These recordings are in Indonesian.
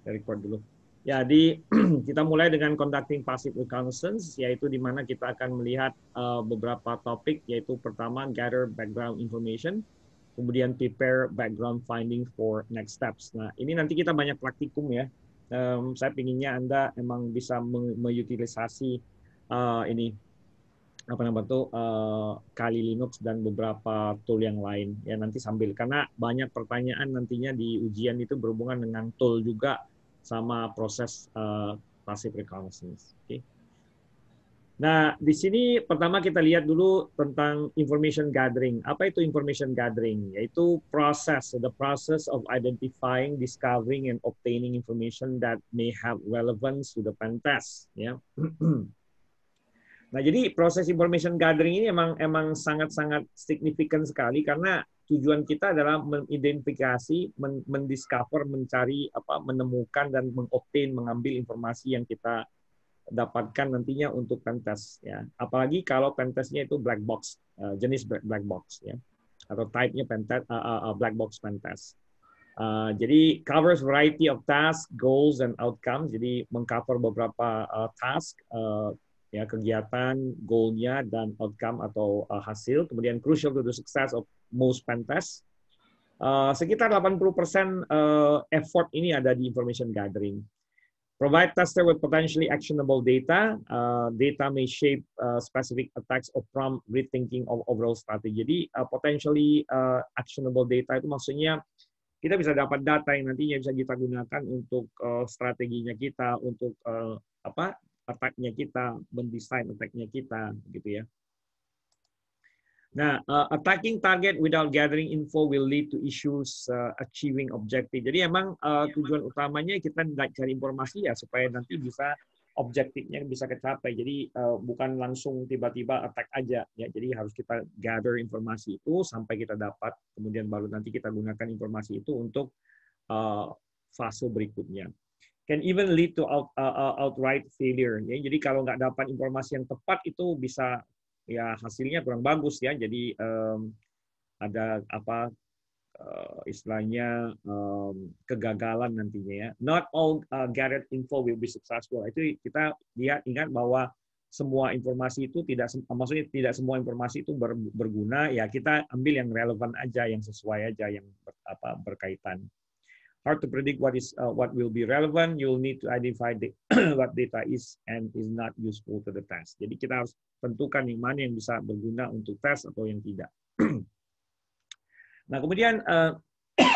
record dulu. Jadi kita mulai dengan conducting passive reconnaissance, yaitu di mana kita akan melihat beberapa topik, yaitu pertama gather background information, kemudian prepare background finding for next steps. Nah, ini nanti kita banyak praktikum ya. Saya pinginnya Anda emang bisa mengutilisasi ini apa namanya tuh Kali Linux dan beberapa tool yang lain ya nanti sambil karena banyak pertanyaan nantinya di ujian itu berhubungan dengan tool juga sama proses passive reconnaissance. Okay. Nah, di sini pertama kita lihat dulu tentang information gathering. Apa itu information gathering? Yaitu proses, the process of identifying, discovering, and obtaining information that may have relevance to the pen test. Ya. Nah, jadi proses information gathering ini emang sangat-sangat signifikan sekali karena tujuan kita adalah mengidentifikasi, mendiscover, mencari, menemukan dan mengobtain, mengambil informasi yang kita dapatkan nantinya untuk pentest ya. Apalagi kalau pentestnya itu black box, jenis black box ya. Atau type-nya pentest black box pentest. Jadi covers variety of tasks, goals and outcomes. Jadi mengcover beberapa task ya kegiatan, goal-nya dan outcome atau hasil. Kemudian crucial to the success of most pentest. Sekitar 80% effort ini ada di information gathering. Provide tester with potentially actionable data. Data may shape specific attacks or prompt rethinking of overall strategy. Jadi potentially actionable data itu maksudnya kita bisa dapat data yang nantinya bisa kita gunakan untuk strateginya kita, untuk attack-nya kita, mendesain attack-nya kita, gitu ya. Nah, attacking target without gathering info will lead to issues achieving objective. Jadi emang tujuan utamanya kita cari informasi ya supaya nanti bisa objektifnya bisa kecapai. Jadi bukan langsung tiba-tiba attack aja ya. Jadi harus kita gather informasi itu sampai kita dapat, kemudian baru nanti kita gunakan informasi itu untuk fase berikutnya. Can even lead to outright failure. Ya. Jadi kalau nggak dapat informasi yang tepat itu bisa ya hasilnya kurang bagus ya. Jadi ada istilahnya kegagalan nantinya ya. Not all gathered info will be successful. Itu kita ingat bahwa semua informasi itu maksudnya tidak semua informasi itu berguna ya. Kita ambil yang relevan aja, yang sesuai aja, yang berkaitan. Hard to predict what will be relevant. You'll need to identify what data is and is not useful to the test. Jadi kita harus tentukan yang mana yang bisa berguna untuk tes atau yang tidak. Nah, kemudian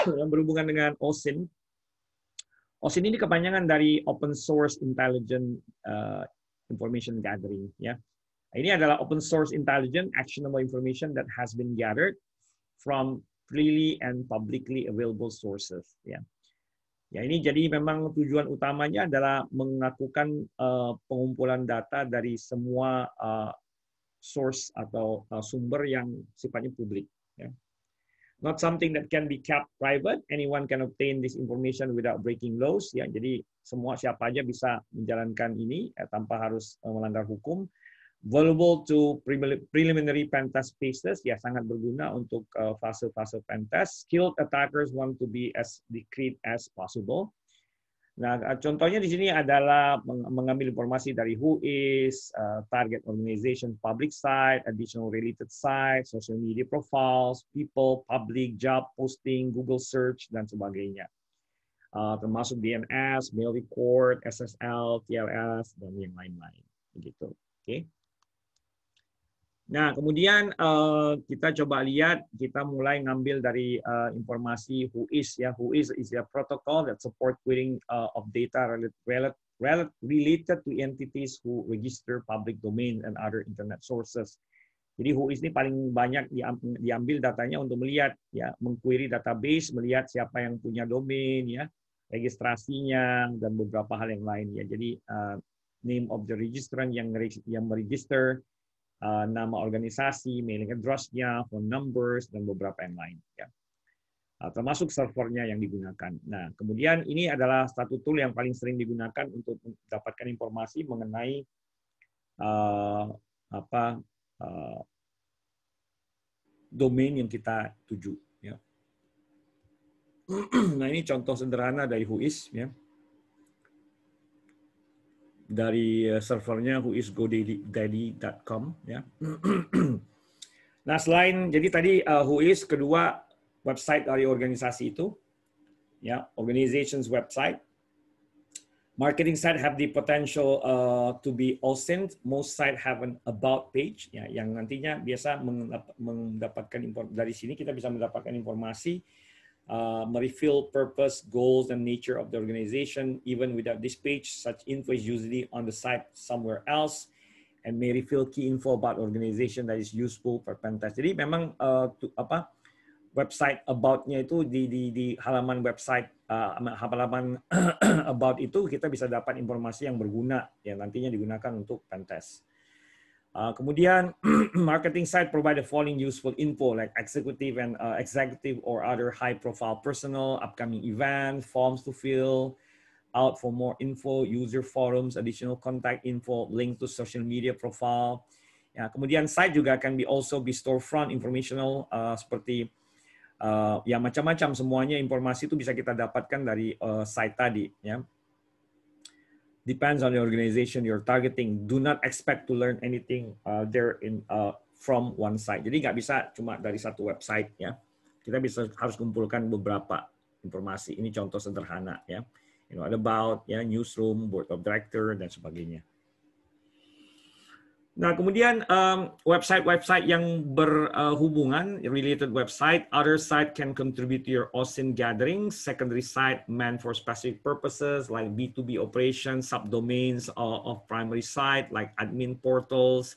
yang berhubungan dengan OSINT. OSINT ini kepanjangan dari Open Source Intelligent Information Gathering. Ya. Ini adalah open source intelligent actionable information that has been gathered from freely and publicly available sources. Ya. Ya, ini jadi memang tujuan utamanya adalah melakukan pengumpulan data dari semua source atau sumber yang sifatnya publik. Ya. Not something that can be kept private. Anyone can obtain this information without breaking laws. Ya, jadi siapa aja bisa menjalankan ini tanpa harus melanggar hukum. Valuable to preliminary pen test phases, ya sangat berguna untuk fase-fase pen test. Skilled attackers want to be as discreet as possible. Nah, contohnya di sini adalah mengambil informasi dari WHOIS, target organization, public site, additional related sites, social media profiles, people, public, job posting, Google search, dan sebagainya. Termasuk DNS, mail record, SSL, TLS, dan yang lain-lain. Begitu. Oke. Nah, kemudian kita coba lihat, kita mulai ngambil dari informasi WHOIS ya. WHOIS is a protocol that support querying of data related to entities who register public domain and other internet sources. Jadi WHOIS ini paling banyak diambil datanya untuk melihat ya, mengquery database, melihat siapa yang punya domain ya, registrasinya dan beberapa hal yang lain ya. Jadi name of the registrant yang meregister, nama organisasi, mailing address-nya, phone numbers, dan beberapa yang lain. Ya. Termasuk servernya yang digunakan. Nah, kemudian ini adalah satu tool yang paling sering digunakan untuk mendapatkan informasi mengenai domain yang kita tuju. Ya. Nah, ini contoh sederhana dari WHOIS. Ya. dari servernya whoisgodaddy.com ya. Nah, selain jadi tadi Whois kedua website dari organisasi itu ya, organization's website. Marketing site have the potential to be OSINT. Most site have an about page ya, yang nantinya biasa mendapatkan dari sini kita bisa mendapatkan informasi, mereveal purpose, goals, and nature of the organization. Even without this page, such info is usually on the site somewhere else, and may reveal key info about organization that is useful for pentest. Jadi memang website about-nya itu di halaman website halaman about itu kita bisa dapat informasi yang berguna yang nantinya digunakan untuk pentest. Kemudian marketing site provide the following useful info like executive or other high profile personnel, upcoming event, forms to fill out for more info, user forums, additional contact info, link to social media profile. Ya, kemudian site juga can also be storefront informational seperti ya macam-macam, semuanya informasi itu bisa kita dapatkan dari site tadi ya. Depends on the organization you're targeting. Do not expect to learn anything there from one site. Jadi nggak bisa cuma dari satu website ya. Kita harus kumpulkan beberapa informasi. Ini contoh sederhana ya. About ya, newsroom, board of director dan sebagainya. Nah, kemudian website-website yang berhubungan, related website, other site can contribute to your OSINT gatherings. Secondary site meant for specific purposes like B2B operations, subdomains of primary site like admin portals,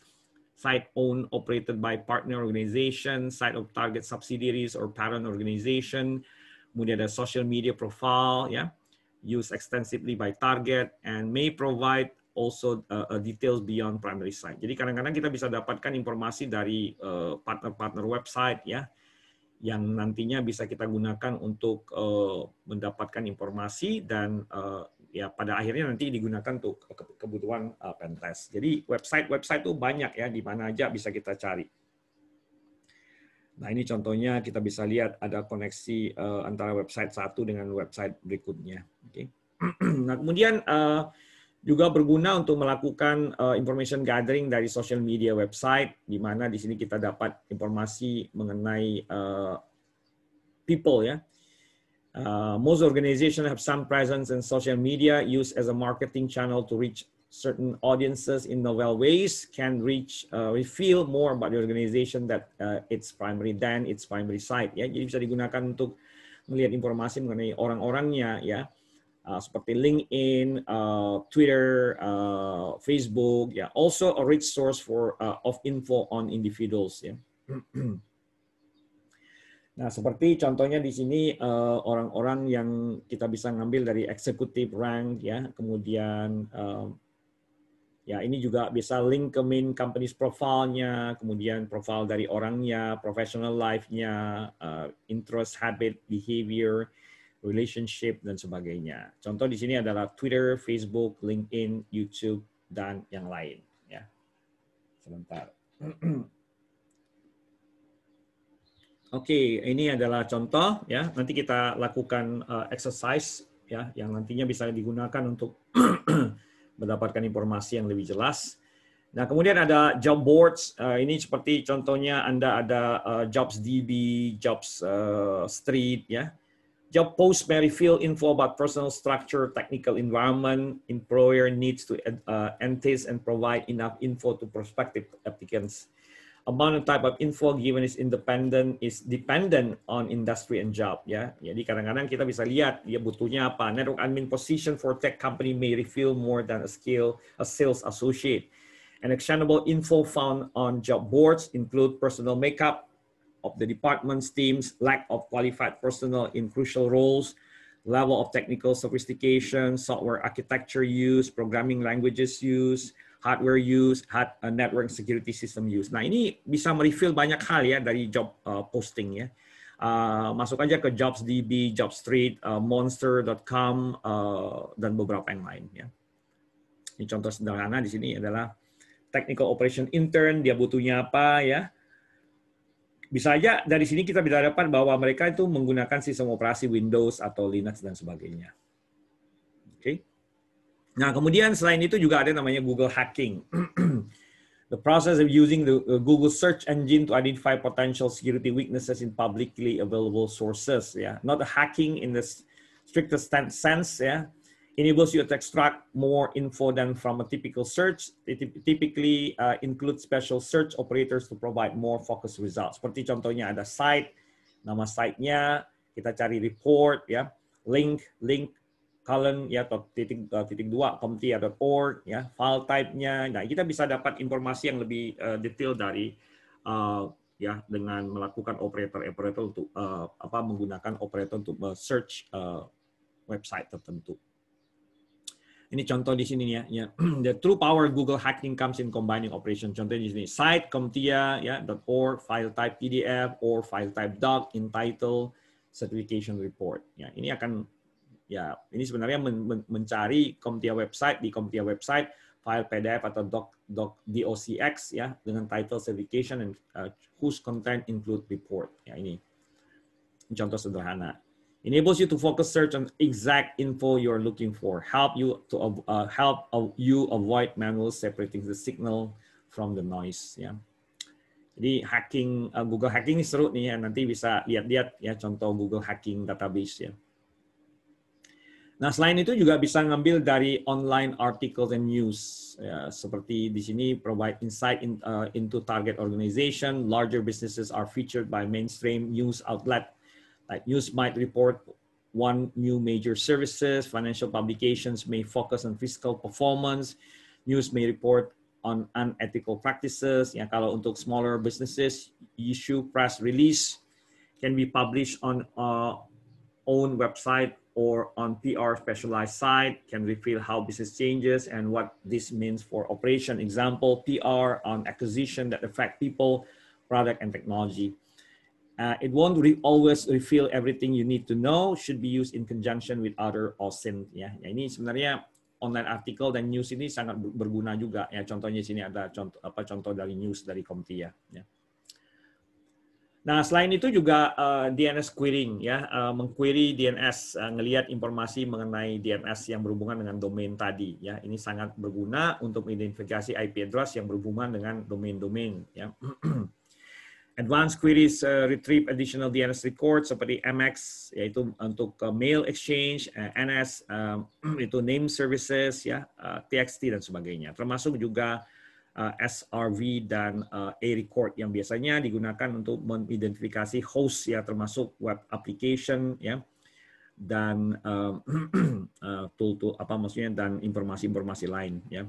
site owned, operated by partner organization, site of target subsidiaries or parent organization. Kemudian ada social media profile, ya, used extensively by target and may provide also details beyond primary site. Jadi kadang-kadang kita bisa dapatkan informasi dari partner-partner website ya, yang nantinya bisa kita gunakan untuk mendapatkan informasi dan ya pada akhirnya nanti digunakan untuk kebutuhan pentest. Jadi website itu banyak ya, di mana aja bisa kita cari. Nah, ini contohnya kita bisa lihat ada koneksi antara website satu dengan website berikutnya. Oke. Nah, kemudian juga berguna untuk melakukan information gathering dari social media website, di mana di sini kita dapat informasi mengenai people ya. Most organizations have some presence in social media used as a marketing channel to reach certain audiences in novel ways, can reveal more about the organization that its primary site ya. Jadi bisa digunakan untuk melihat informasi mengenai orang-orangnya ya. Seperti LinkedIn, Twitter, Facebook, ya. Also a rich source of info on individuals, ya. Nah, seperti contohnya di sini orang-orang yang kita bisa ngambil dari executive rank, ya. Kemudian ya ini juga bisa link ke main company's profile-nya, kemudian profile dari orangnya, professional life-nya, interest, habit, behavior, relationship, dan sebagainya. Contoh di sini adalah Twitter, Facebook, LinkedIn, YouTube, dan yang lain. Ya. Sebentar. Oke, ini adalah contoh. Ya. Nanti kita lakukan exercise ya, yang nantinya bisa digunakan untuk mendapatkan informasi yang lebih jelas. Nah, kemudian ada job boards. Ini seperti contohnya Anda ada JobsDB, Jobs Street, ya. Job posts may reveal info about personal structure, technical environment, employer needs to entice and provide enough info to prospective applicants. Amount and type of info given is dependent on industry and job. Ya, jadi kadang-kadang kita bisa lihat dia butuhnya apa. Network admin position for tech company may reveal more than a sales associate. And actionable info found on job boards include personal makeup of the department's teams, lack of qualified personnel in crucial roles, level of technical sophistication, software architecture use, programming languages use, hardware use, network security system use. Nah, ini bisa mereveal banyak hal ya dari job posting ya. Masuk aja ke JobsDB, JobStreet, Monster.com, dan beberapa yang lain ya. Ini contoh sederhana di sini adalah technical operation intern, dia butuhnya apa ya. Bisa aja dari sini kita bisa dapat bahwa mereka itu menggunakan sistem operasi Windows atau Linux dan sebagainya. Oke. Nah, kemudian selain itu juga ada namanya Google hacking. The process of using the Google search engine to identify potential security weaknesses in publicly available sources. Yeah, not hacking in the strictest sense. Yeah, enables you to extract more info than from a typical search. It typically includes special search operators to provide more focused results. Seperti contohnya ada site, nama site-nya, kita cari report, ya, link, column ya atau titik dua CompTIA.org ya, file type-nya. Nah, kita bisa dapat informasi yang lebih detail dari ya dengan melakukan operator untuk menggunakan operator untuk search website tertentu. Ini contoh di sini ya. The true power Google hacking comes in combining operation. Contohnya di sini site CompTIA ya .org, file type PDF or file type doc in title certification report. Ya, ini akan ya, ini sebenarnya mencari CompTIA website, di CompTIA website file PDF atau docx ya dengan title certification and whose content include report. Ya, ini contoh sederhana. Enables you to focus search on exact info you're looking for. Help you avoid manual separating the signal from the noise. Ya. Jadi hacking Google hacking ini seru nih ya. Nanti bisa lihat-lihat ya contoh Google hacking database ya. Nah, selain itu juga bisa ngambil dari online articles and news. Ya, seperti di sini provide insight into target organization. Larger businesses are featured by mainstream news outlet. Like news might report one new major services. Financial publications may focus on fiscal performance. News may report on unethical practices. Ya, kalau untuk smaller businesses, issue press release can be published on own website or on PR specialized site, can reveal how business changes and what this means for operation. Example, PR on acquisition that affect people, product, and technology. It won't always reveal everything you need to know, should be used in conjunction with other OSINT. Ya, ini sebenarnya online artikel dan news ini sangat berguna juga. Ya, contohnya sini ada contoh dari news dari CompTIA. Ya. Nah, selain itu juga DNS querying ya, mengquery DNS, ngelihat informasi mengenai DNS yang berhubungan dengan domain tadi ya. Ini sangat berguna untuk mengidentifikasi IP address yang berhubungan dengan domain-domain ya. Advanced queries retrieve additional DNS records seperti MX yaitu untuk mail exchange, NS itu name services ya, TXT dan sebagainya. Termasuk juga SRV dan A-record yang biasanya digunakan untuk mengidentifikasi host ya, termasuk web application ya, dan tool dan informasi-informasi lain ya.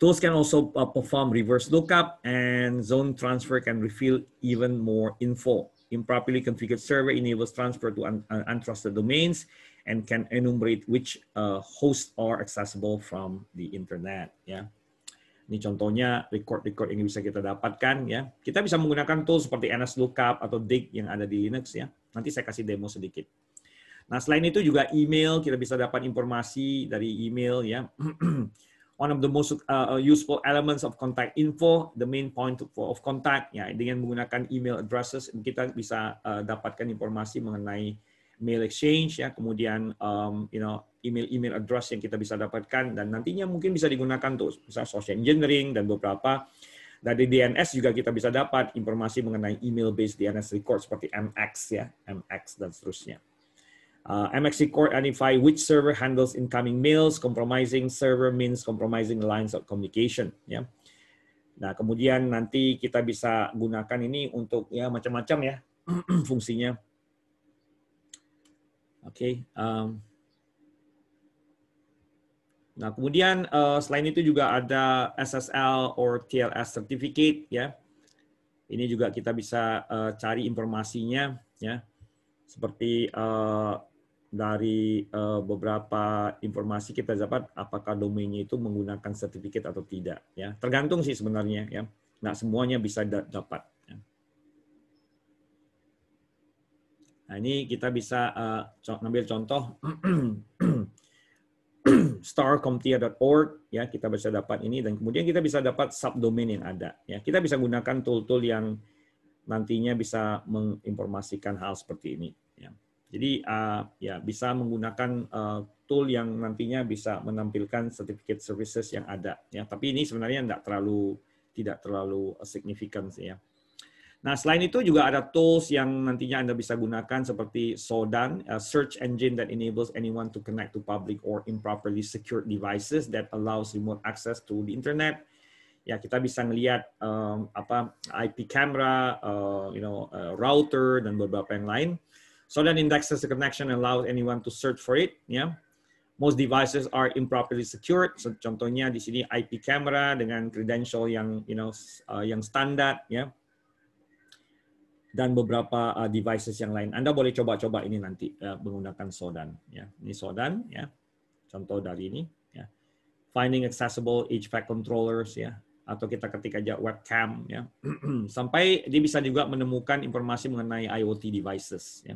Tools can also perform reverse lookup and zone transfer can reveal even more info. Improperly configured server enables transfer to untrusted domains and can enumerate which hosts are accessible from the internet ya. Ini contohnya record yang bisa kita dapatkan ya. Kita bisa menggunakan tools seperti NSLookup atau Dig yang ada di Linux ya. Nanti saya kasih demo sedikit. Nah, selain itu juga email, kita bisa dapat informasi dari email ya. One of the most useful elements of contact info, the main point of contact ya. Dengan menggunakan email addresses kita bisa dapatkan informasi mengenai mail exchange ya, kemudian email address yang kita bisa dapatkan dan nantinya mungkin bisa digunakan tuh misalnya social engineering dan beberapa dari DNS juga kita bisa dapat informasi mengenai email based DNS record seperti MX ya, MX dan seterusnya. MX record identify which server handles incoming mails. Compromising server means compromising lines of communication ya. Nah, kemudian nanti kita bisa gunakan ini untuk ya macam-macam ya fungsinya. Oke. Nah, kemudian selain itu juga ada SSL or TLS certificate ya. Ini juga kita bisa cari informasinya ya. Seperti dari beberapa informasi kita dapat apakah domainnya itu menggunakan sertifikat atau tidak ya. Tergantung sih sebenarnya ya. Nggak semuanya bisa dapat. Ya. Nah, ini kita bisa ngambil contoh starcomptia.org ya, kita bisa dapat ini dan kemudian kita bisa dapat subdomain yang ada ya. Kita bisa gunakan tool-tool yang nantinya bisa menginformasikan hal seperti ini ya. Jadi ya bisa menggunakan tool yang nantinya bisa menampilkan certificate services yang ada. Ya, tapi ini sebenarnya tidak terlalu signifikan sih ya. Nah, selain itu juga ada tools yang nantinya Anda bisa gunakan seperti Sodan, a search engine that enables anyone to connect to public or improperly secured devices that allows remote access to the internet. Ya, kita bisa melihat IP camera, router dan beberapa yang lain. Sodan indexes the connection and allows anyone to search for it. Ya, most devices are improperly secured. So, contohnya di sini IP camera dengan credential yang yang standar. Ya. Dan beberapa devices yang lain. Anda boleh coba-coba ini nanti menggunakan Sodan. Ya, ini Sodan, ya. Contoh dari ini. Ya. Finding accessible HVAC controllers, ya. Atau kita ketik aja webcam, ya. Sampai dia bisa juga menemukan informasi mengenai IoT devices. Ya.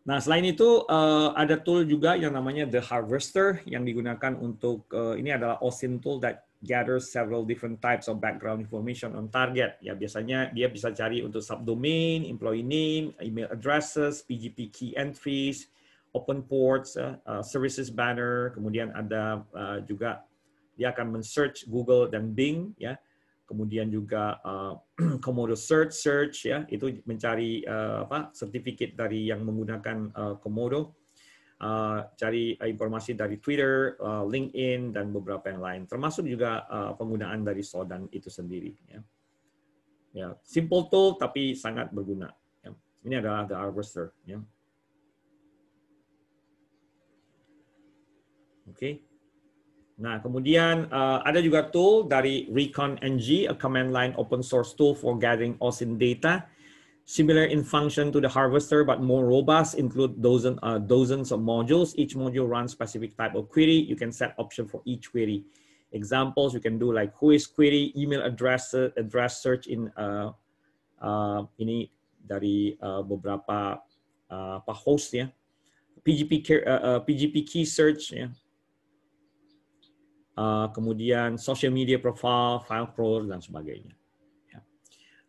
Nah, selain itu ada tool juga yang namanya The Harvester yang digunakan untuk ini adalah OSINT tool that gathers several different types of background information on target. Ya, biasanya dia bisa cari untuk subdomain, employee name, email addresses, PGP key entries, open ports, services banner, kemudian ada juga dia akan men-search Google dan Bing, ya. Kemudian juga Komodo search ya, itu mencari sertifikat dari yang menggunakan Komodo. Cari informasi dari Twitter, LinkedIn, dan beberapa yang lain. Termasuk juga penggunaan dari Sodan itu sendiri. Ya. Ya, simple tool tapi sangat berguna. Ya. Ini adalah The Harvester. Ya. Oke. Nah, kemudian ada juga tool dari ReconNG, a command line open source tool for gathering OSINT data. Similar in function to the Harvester, but more robust, include dozens of modules. Each module runs specific type of query. You can set option for each query. Examples, you can do like whois query, email address search in ini dari beberapa host ya, PGP key search ya, kemudian social media profile, file crawler dan sebagainya.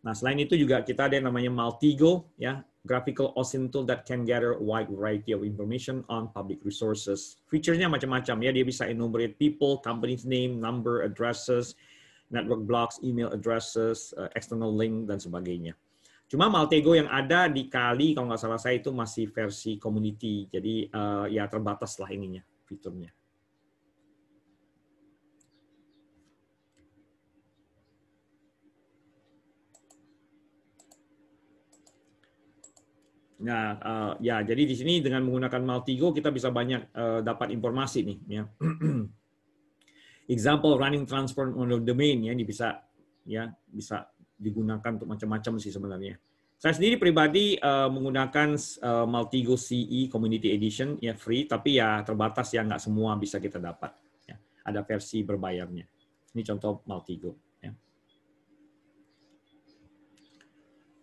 Nah, selain itu juga kita ada yang namanya Maltigo, ya, graphical OSINT tool that can gather a wide variety of information on public resources. Feature-nya macam-macam ya, dia bisa enumerate people, company's name, number, addresses, network blocks, email addresses, external link dan sebagainya. Cuma Maltigo yang ada di Kali, kalau nggak salah saya itu masih versi community, jadi ya terbatas lah ininya, fiturnya. Nah, ya jadi di sini dengan menggunakan Maltigo kita bisa banyak dapat informasi nih. Ya. Example running transfer on domain ya, ini bisa digunakan untuk macam-macam sih sebenarnya. Saya sendiri pribadi menggunakan Maltigo CE Community Edition ya free, tapi ya terbatas ya nggak semua bisa kita dapat. Ya. Ada versi berbayarnya. Ini contoh Maltigo.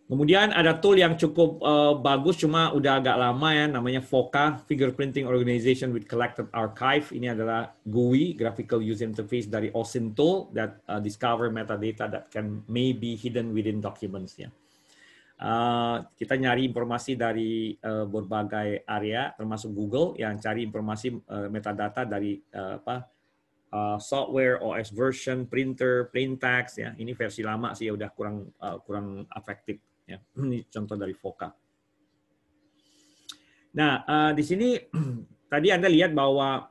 Kemudian ada tool yang cukup bagus, cuma udah agak lama ya, namanya FOCA, Fingerprinting Organization with Collected Archive. Ini adalah GUI, Graphical User Interface dari OSINT tool that discover metadata that may be hidden within documents. Ya. Kita nyari informasi dari berbagai area, termasuk Google, yang cari informasi metadata dari software, OS version, printer, plain text. Ya. Ini versi lama sih, ya udah kurang efektif. Ya, ini contoh dari FOCA. Nah, di sini tadi Anda lihat bahwa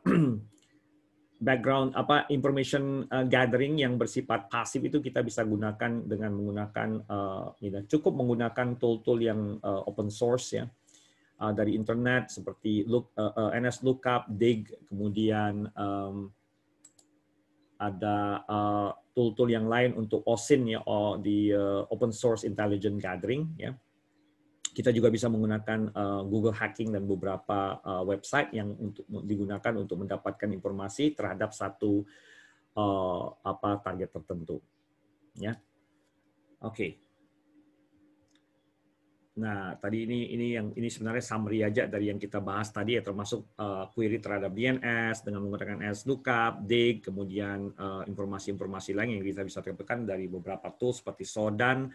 background information gathering yang bersifat pasif itu kita bisa gunakan dengan menggunakan cukup menggunakan tool-tool yang open source ya dari internet seperti NSLookup, Dig, kemudian ada tool-tool yang lain untuk OSINT ya, di open source intelligence gathering ya. Kita juga bisa menggunakan Google Hacking dan beberapa website yang digunakan untuk mendapatkan informasi terhadap satu target tertentu ya. Oke. Nah, tadi ini sebenarnya summary aja dari yang kita bahas tadi ya, termasuk query terhadap DNS dengan menggunakan NSLookup, Dig, kemudian informasi-informasi lain yang kita bisa dapatkan dari beberapa tools seperti Sodan,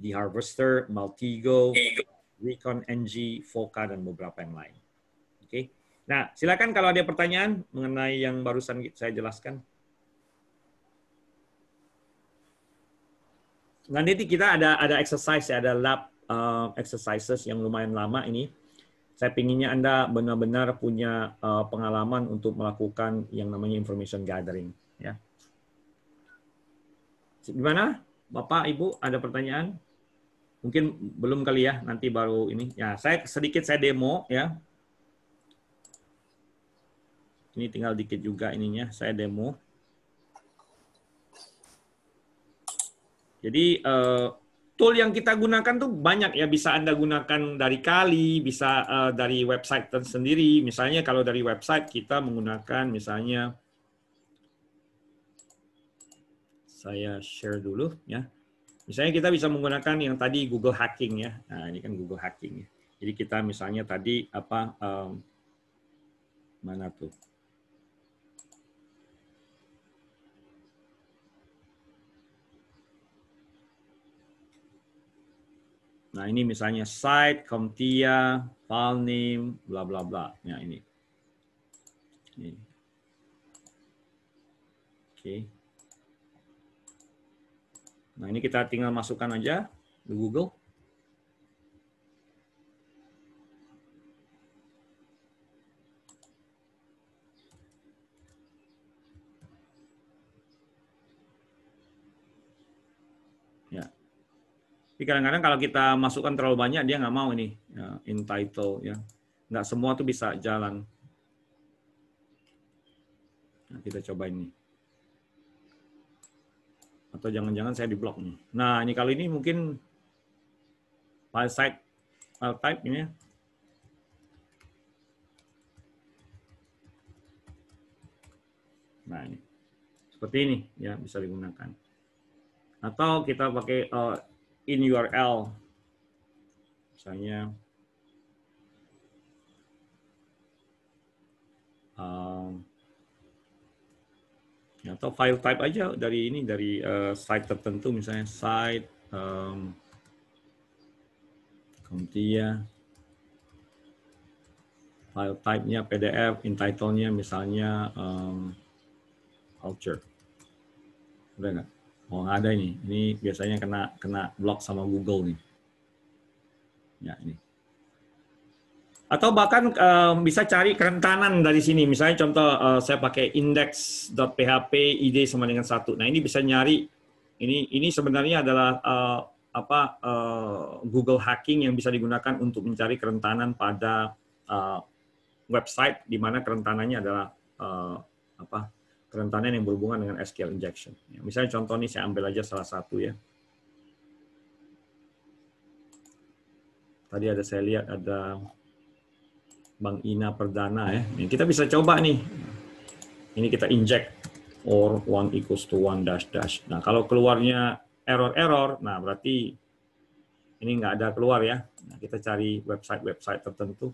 The Harvester, Maltigo, ReconNG, FOCA, dan beberapa yang lain. Oke. Nah, silakan kalau ada pertanyaan mengenai yang barusan saya jelaskan. Nanti kita ada exercise ya, ada lab exercises yang lumayan lama ini. Saya pinginnya Anda benar-benar punya pengalaman untuk melakukan yang namanya information gathering. Ya. Gimana, Bapak, Ibu, ada pertanyaan? Mungkin belum kali ya, nanti baru ini. Ya, saya demo ya. Ini tinggal dikit juga ininya, saya demo. Jadi tool yang kita gunakan tuh banyak ya, bisa Anda gunakan dari Kali, bisa dari website tersendiri. Misalnya kalau dari website kita menggunakan misalnya, saya share dulu ya. Misalnya kita bisa menggunakan yang tadi Google Hacking ya. Nah, ini kan Google Hacking ya. Jadi kita misalnya tadi apa mana tuh? Nah, ini misalnya site, CompTIA, file name, bla bla bla. Ya, ini. Oke. Nah, ini kita tinggal masukkan aja di Google. Ya. Tapi kadang-kadang kalau kita masukkan terlalu banyak, dia nggak mau ini, ya, in title. Ya. Nggak semua tuh bisa jalan. Nah, kita coba ini. Atau jangan-jangan saya diblok nih. Nah, ini kali ini mungkin file type ini ya. Nah, ini. Seperti ini ya, bisa digunakan. Atau kita pakai in URL. Misalnya atau file type aja dari ini, dari site tertentu, misalnya site CompTIA, file type-nya PDF, entitle-nya misalnya culture. Udah nggak? Oh, nggak ada ini. Ini biasanya kena blok sama Google nih. Ya, ini. Atau bahkan bisa cari kerentanan dari sini. Misalnya contoh saya pakai index.php id sama dengan 1. Nah, ini bisa nyari. Ini sebenarnya adalah Google Hacking yang bisa digunakan untuk mencari kerentanan pada website di mana kerentanannya adalah kerentanan yang berhubungan dengan SQL injection. Ya, misalnya contoh ini saya ambil aja salah satu ya. Tadi saya lihat ada Bang Ina Perdana ya. Ini kita bisa coba nih. Ini kita inject or 1 equals to 1 dash dash. Nah, kalau keluarnya error, nah berarti ini nggak ada keluar ya. Nah, kita cari website tertentu.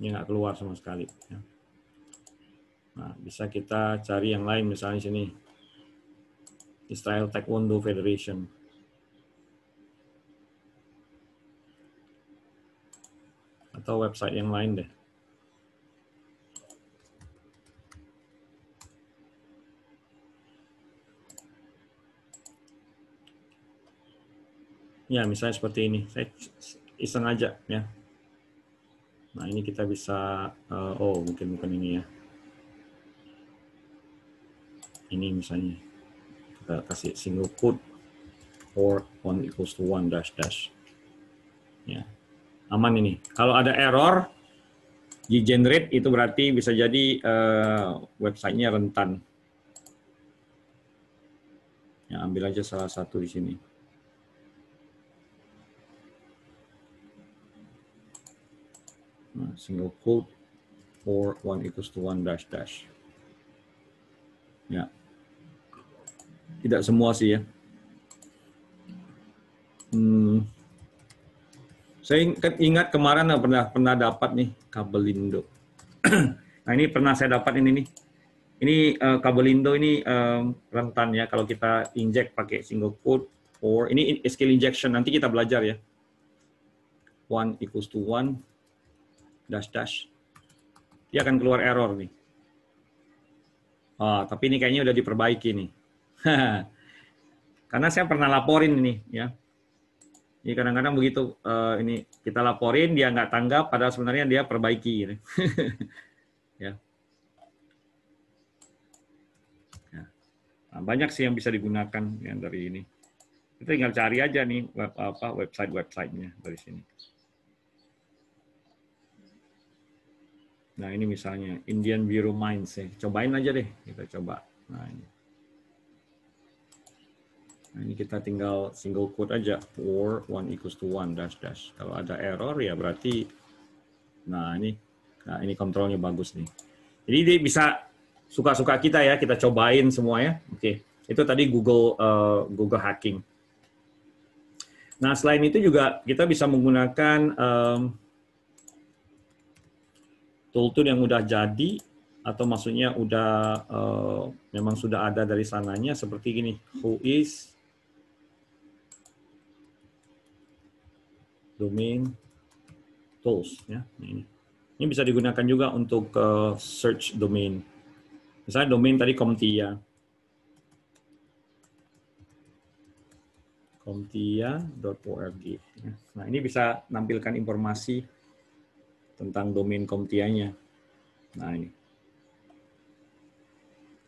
Ini nggak keluar sama sekali. Ya. Nah, bisa kita cari yang lain, misalnya sini. Israel Taekwondo Federation. Atau website yang lain deh. Ya, misalnya seperti ini. Saya iseng aja ya. Nah, ini kita bisa mungkin bukan ini ya. Ini misalnya kita kasih single quote or 1 equals to 1 dash dash. Ya. Aman ini. Kalau ada error di generate itu berarti bisa jadi websitenya rentan. Ya, ambil aja salah satu di sini. Nah, single quote or 1 equals to 1 dash dash. Ya. Tidak semua sih ya. Saya ingat kemarin pernah dapat nih Kabelindo. Nah, ini pernah saya dapat ini nih. Ini Kabelindo ini rentan ya kalau kita inject pakai single quote or ini SQL injection, nanti kita belajar ya. 1 equals to 1 dash dash. Dia akan keluar error nih. Tapi ini kayaknya udah diperbaiki nih. Karena saya pernah laporin ini ya. Jadi kadang-kadang begitu ini kita laporin dia nggak tanggap, padahal sebenarnya dia perbaiki. Gitu. Ya. Ya. Nah, banyak sih yang bisa digunakan yang dari ini. Kita tinggal cari aja nih website-websitenya dari sini. Nah ini misalnya Indian Bureau Mines ya. Cobain aja deh, kita coba. Nah ini kita tinggal single quote aja, or 1 equals to 1 dash dash. Kalau ada error ya berarti, nah ini kontrolnya bagus nih. Jadi dia bisa suka-suka kita ya, kita cobain semua ya. Oke, itu tadi Google hacking. Nah selain itu juga kita bisa menggunakan tool-tool yang udah jadi, atau maksudnya udah memang sudah ada dari sananya, seperti gini, Whois domain tools ya. Ini bisa digunakan juga untuk search domain. Misalnya domain tadi CompTIA. CompTIA.org. Nah, ini bisa nampilkan informasi tentang domain CompTIA-nya. Nah, ini.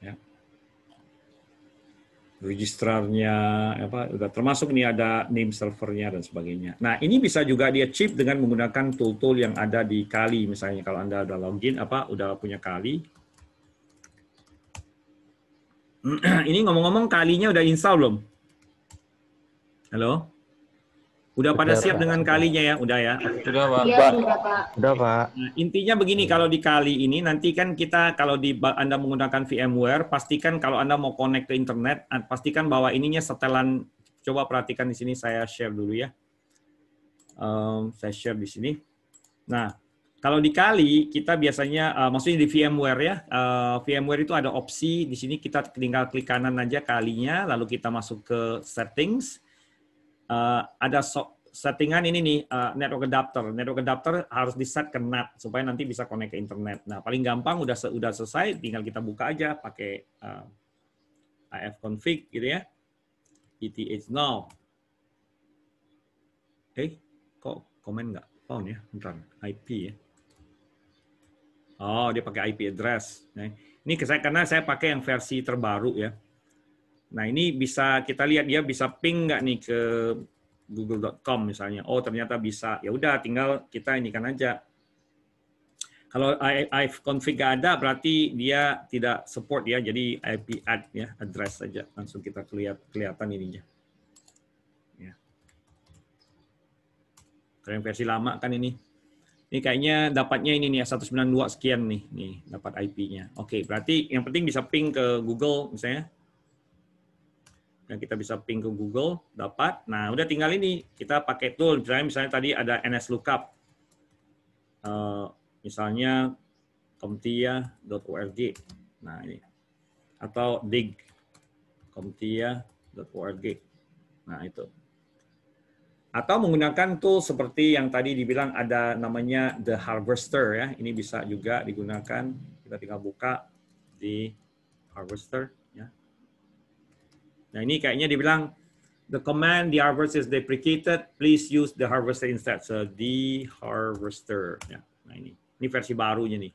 Ya. Registrarnya udah termasuk nih ada name servernya dan sebagainya. Nah, ini bisa juga dia chip dengan menggunakan tool-tool yang ada di Kali, misalnya kalau Anda udah login udah punya Kali. Ini ngomong-ngomong Kalinya udah install belum? Halo? Udah pada siap dengan Kalinya ya? Udah ya? Sudah, Pak. Iya, sudah, Pak. Udah, Pak. Nah, intinya begini, kalau di Kali ini nanti kan kita kalau Anda menggunakan VMware, pastikan kalau Anda mau connect ke internet, pastikan bahwa ininya setelan. Coba perhatikan di sini, saya share dulu ya. Saya share di sini. Nah, kalau di Kali kita biasanya maksudnya di VMware ya, VMware itu ada opsi di sini, kita tinggal klik kanan aja Kalinya, lalu kita masuk ke settings. Ada settingan ini nih, network adapter. Network adapter harus di-set ke NAT supaya nanti bisa connect ke internet. Nah, paling gampang udah selesai, tinggal kita buka aja pakai ifconfig gitu ya. ETH now. Kok komen nggak? Found ya, bentar. IP ya. Oh, dia pakai IP address. Nah, ini karena saya pakai yang versi terbaru ya. Nah, ini bisa kita lihat dia bisa ping nggak nih ke google.com misalnya. Oh, ternyata bisa. Ya udah, tinggal kita ini kan aja. Kalau ifconfig nggak ada, berarti dia tidak support ya. Jadi IP address saja. Langsung kita kelihatan ininya. Ya. Kalau yang versi lama kan ini. Ini kayaknya dapatnya ini nih 192 sekian nih dapat IP-nya. Oke, berarti yang penting bisa ping ke Google misalnya. Dan kita bisa ping ke Google, dapat. Nah, udah tinggal ini, kita pakai tool. Misalnya tadi ada NSLOOKUP. Misalnya CompTIA.org. Nah, ini. Atau dig CompTIA.org. Nah, itu. Atau menggunakan tool seperti yang tadi dibilang ada namanya The Harvester ya. Ini bisa juga digunakan. Kita tinggal buka di Harvester ya. Nah, ini kayaknya dibilang the command the harvester is deprecated, please use the harvester instead. So the harvester ya. Nah, ini versi barunya nih.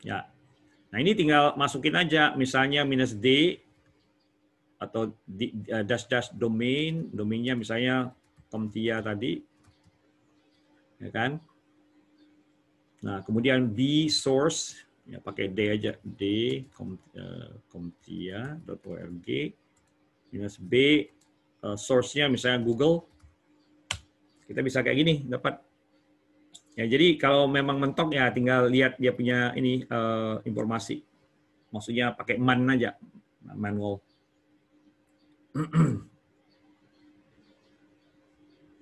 Ya. Nah, ini tinggal masukin aja misalnya -d atau dash domain, domainnya misalnya CompTIA tadi. Ya kan? Nah, kemudian B source, ya pakai D aja, D CompTIA.org, -B source-nya misalnya Google, kita bisa kayak gini dapat. Ya, jadi kalau memang mentok ya tinggal lihat dia punya ini informasi, maksudnya pakai man aja, manual.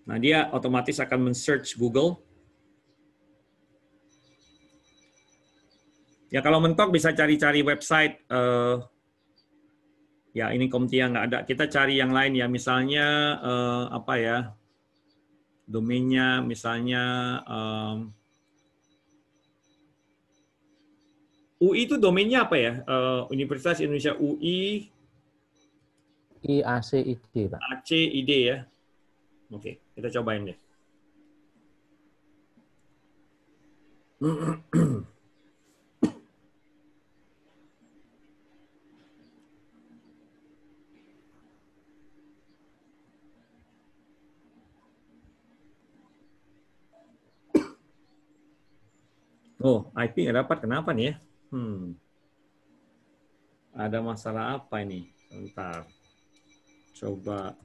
Nah, dia otomatis akan men-search Google. Ya kalau mentok bisa cari-cari website. Ya ini Komtia nggak ada. Kita cari yang lain ya. Misalnya apa ya? Domainnya misalnya UI itu domainnya apa ya? Universitas Indonesia UI IACID, Pak. ACID ya. Oke, kita cobain deh. Oh, IP nggak dapat. Kenapa nih ya? Ada masalah apa ini? Bentar. Coba.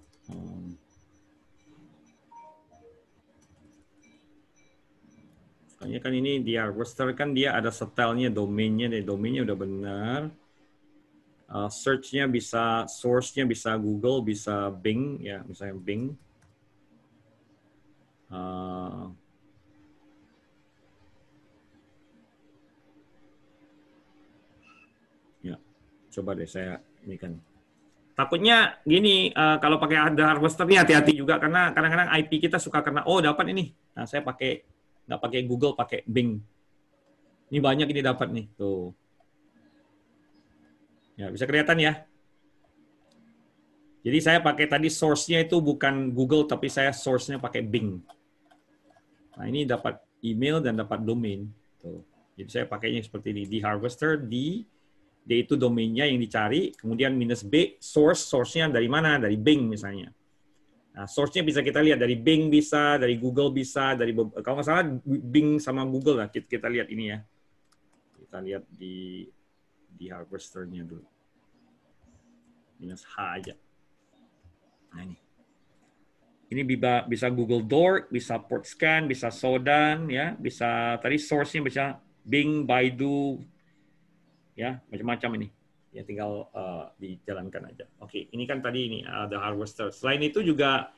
Soalnya kan ini di Harvester kan dia ada setelnya, domainnya udah benar. Search-nya bisa, source-nya bisa Google, bisa Bing, ya misalnya Bing. Ya, coba deh saya ini kan. Takutnya gini, kalau pakai ada Harvester ini hati-hati juga karena kadang-kadang IP kita suka karena dapat ini. Nah saya nggak pakai Google, pakai Bing. Ini banyak ini dapat nih, tuh. Ya bisa kelihatan ya. Jadi saya pakai tadi source-nya itu bukan Google, tapi saya source-nya pakai Bing. Nah ini dapat email dan dapat domain. Tuh. Jadi saya pakainya seperti ini. Di Harvester, D itu domainnya yang dicari, kemudian -B, source-nya dari mana? Dari Bing misalnya. Nah, source-nya bisa kita lihat dari Bing bisa, dari Google bisa, kalau nggak salah Bing sama Google lah. Kita lihat ini ya. Kita lihat di Harvester-nya dulu. -H aja. Nah ini. Ini bisa Google Dork, bisa Portscan, bisa Sodan, ya, bisa tadi source-nya bisa Bing, Baidu, ya, macam-macam ini. Ya tinggal dijalankan aja. Oke, ini kan tadi ini The Harvester. Selain itu juga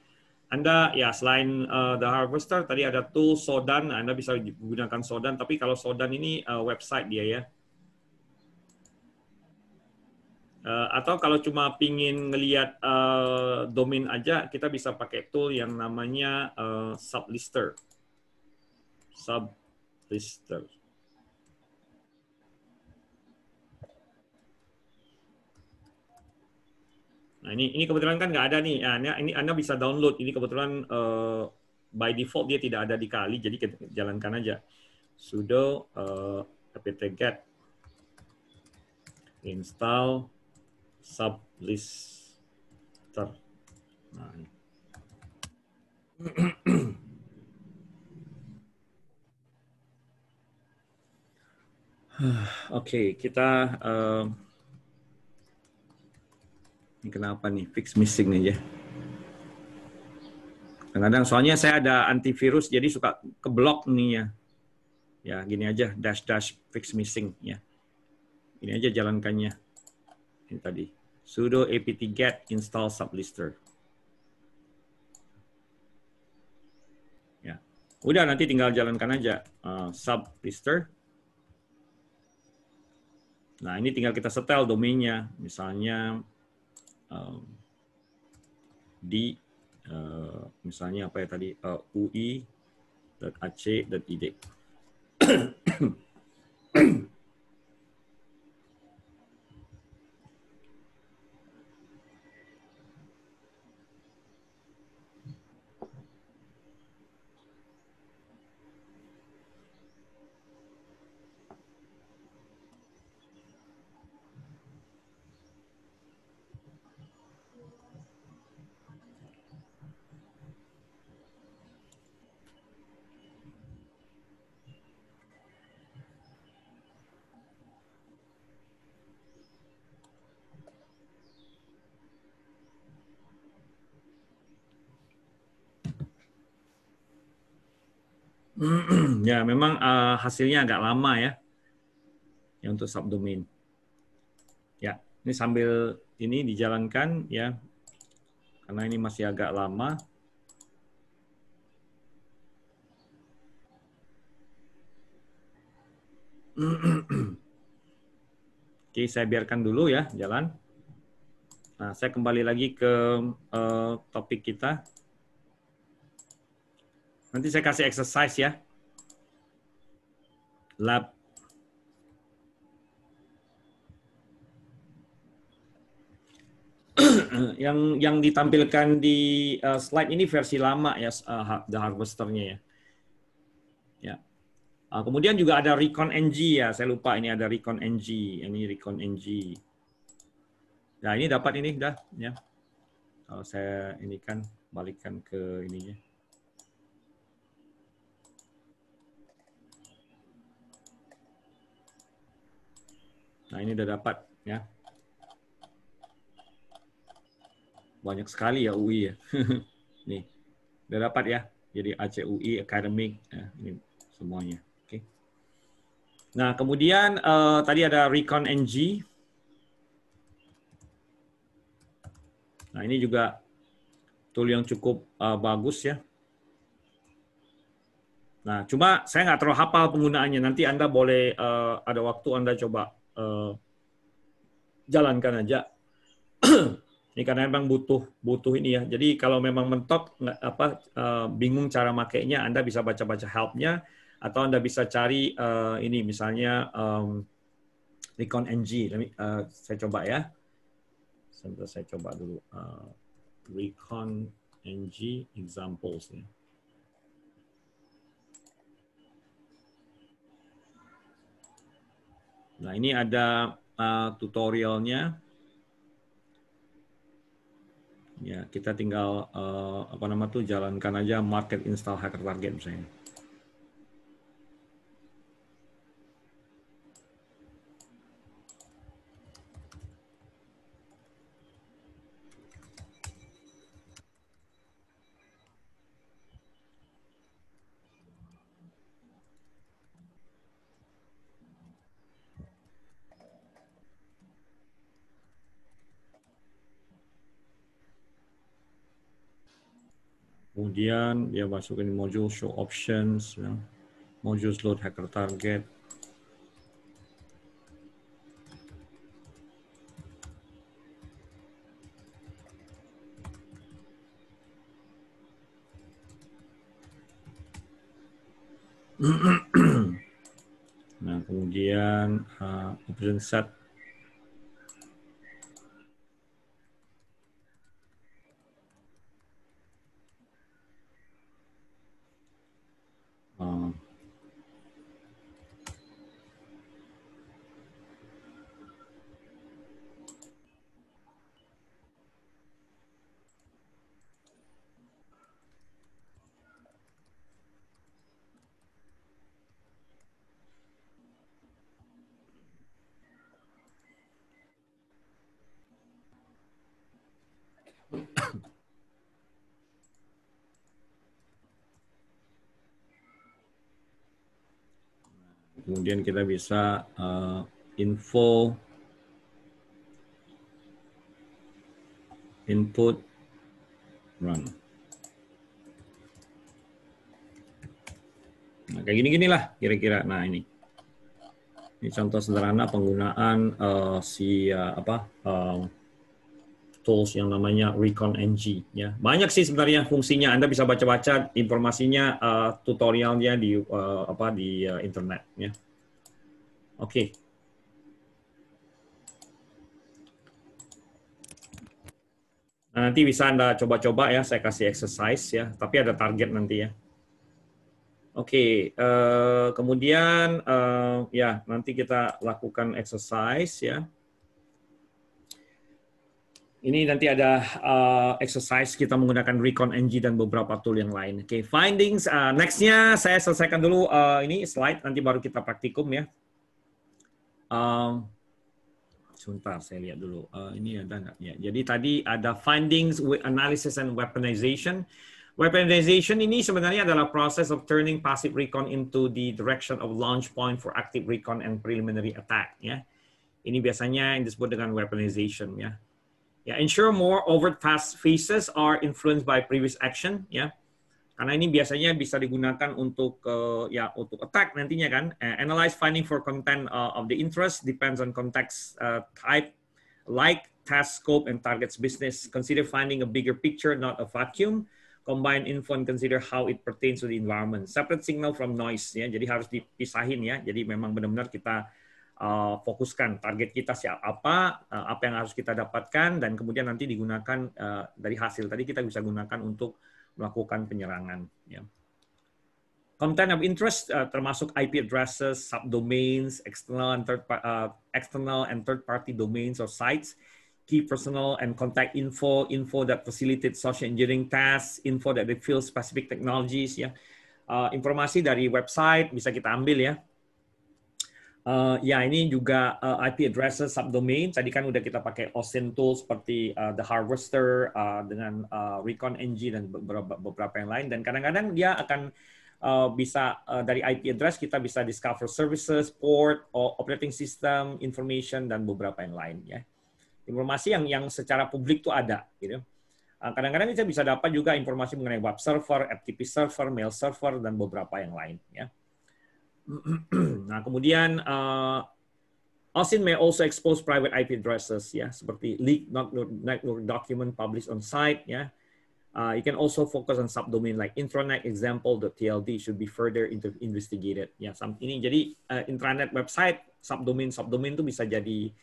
Anda ya selain The Harvester tadi ada tool Sodan, Anda bisa gunakan Sodan. Tapi kalau Sodan ini website dia ya. Atau kalau cuma pingin ngelihat domain aja, kita bisa pakai tool yang namanya Sublister. Sublister. Nah ini kebetulan kan nggak ada nih. Nah, ini Anda bisa download. Ini kebetulan by default dia tidak ada di Kali, jadi kita jalankan aja. Sudo apt-get install Sublister. Nah, ini. Oke, kita ini kenapa nih fix missing aja? Kadang-kadang soalnya saya ada antivirus jadi suka keblok nih ya. Ya gini aja dash fix missing ya. Ini aja jalankannya. Ini tadi sudo apt-get install Sublister. Ya, udah nanti tinggal jalankan aja Sublister. Nah ini tinggal kita setel domainnya, misalnya di misalnya apa ya tadi ui.ac.id. Ya, memang hasilnya agak lama ya, untuk subdomain. Ya, ini sambil ini dijalankan ya, karena ini masih agak lama. Oke, saya biarkan dulu ya jalan. Nah, saya kembali lagi ke topik kita. Nanti saya kasih exercise ya. Lab. yang ditampilkan di slide ini versi lama ya, The Harvester-nya ya. Ya. Kemudian juga ada Recon NG ya, saya lupa ini ada Recon NG, ini Recon NG. Nah ini dapat ini dah ya. Kalau saya ini kan balikkan ke ininya. Nah ini udah dapat ya. Banyak sekali ya UI ya. Nih udah dapat ya. Jadi ACUI, Academic, ya, ini semuanya. Oke. Nah kemudian tadi ada Recon NG. Nah ini juga tool yang cukup bagus ya. Nah, cuma saya nggak terlalu hafal penggunaannya. Nanti Anda boleh ada waktu Anda coba jalankan aja. Ini karena memang butuh ini ya. Jadi kalau memang mentok bingung cara makainya, Anda bisa baca-baca help-nya atau Anda bisa cari ini misalnya Recon NG. Saya coba ya. Sebentar saya coba dulu Recon NG examples ya. Nah, ini ada tutorialnya. Ya, kita tinggal jalankan aja market install hacker target misalnya. Kemudian dia masukin module show options, ya. Modules load hacker target. Nah, kemudian option set. Kemudian kita bisa info, input, run. Nah, kayak gini-gini lah kira-kira. Nah, ini contoh sederhana penggunaan tools yang namanya Recon NG. Ya, banyak sih sebenarnya fungsinya. Anda bisa baca-baca informasinya, tutorialnya di internet. Ya, oke. Nah, nanti bisa Anda coba-coba ya. Saya kasih exercise ya. Tapi ada target nanti ya. Oke, kemudian ya nanti kita lakukan exercise ya. Ini nanti ada exercise kita menggunakan Recon NG dan beberapa tool yang lain. Oke, findings. Next-nya saya selesaikan dulu ini slide, nanti baru kita praktikum ya. Sebentar, saya lihat dulu. Ini ada nggak ya? Jadi tadi ada findings, analysis, and weaponization. Weaponization ini sebenarnya adalah proses of turning passive recon into the direction of launch point for active recon and preliminary attack. Ya, ini biasanya yang disebut dengan weaponization. Ya. Yeah, ensure more overt phases are influenced by previous action. Yeah, Karena ini biasanya bisa digunakan untuk ya untuk attack nantinya kan. Analyze finding for content of the interest depends on context type, like task scope and targets business. Consider finding a bigger picture, not a vacuum. Combine info and consider how it pertains to the environment. Separate signal from noise ya. Jadi harus dipisahin ya. Jadi memang benar-benar kita fokuskan target kita apa yang harus kita dapatkan, dan kemudian nanti digunakan dari hasil tadi kita bisa gunakan untuk melakukan penyerangan. Ya. Content of interest termasuk IP addresses, subdomains, external and third-party domains or sites, key personal and contact info, info that facilitate social engineering tasks, info that reveal specific technologies. Ya. Informasi dari website bisa kita ambil ya. Ya, ini juga IP addresses, subdomain. Tadi kan udah kita pakai OSINT tools seperti The Harvester dengan Recon NG dan beberapa yang lain. Dan kadang-kadang dia akan bisa dari IP address kita bisa discover services, port, operating system, information, dan beberapa yang lain. Ya. Informasi yang secara publik tuh ada. Gitu. Kadang-kadang kita bisa dapat juga informasi mengenai web server, FTP server, mail server, dan beberapa yang lain. Ya. Nah, kemudian OSINT may also expose private IP addresses, ya, seperti leaked network document published on site, ya. You can also focus on subdomain like intranet example.tld should be further investigated. Ya, ini jadi intranet website subdomain itu bisa jadi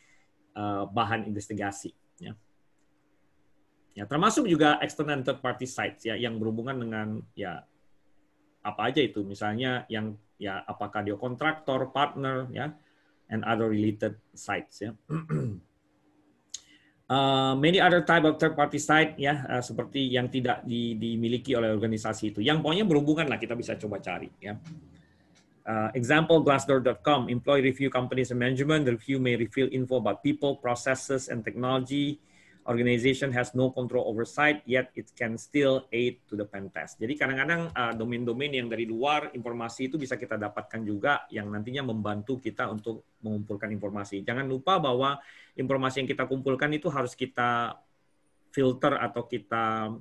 bahan investigasi. Ya. Ya, termasuk juga external third party sites ya yang berhubungan dengan ya apa aja itu, misalnya yang ya apakah dia kontraktor, partner, ya, and other related sites, ya. Many other type of third party site, ya, seperti yang tidak dimiliki oleh organisasi itu. Yang pokoknya berhubungan lah, kita bisa coba cari, ya. Example, Glassdoor.com, employee review companies and management. The review may reveal info about people, processes, and technology. Organization has no control over site, yet it can still aid to the pen test. Jadi kadang-kadang domain-domain yang dari luar informasi itu bisa kita dapatkan juga yang nantinya membantu kita untuk mengumpulkan informasi. Jangan lupa bahwa informasi yang kita kumpulkan itu harus kita filter atau kita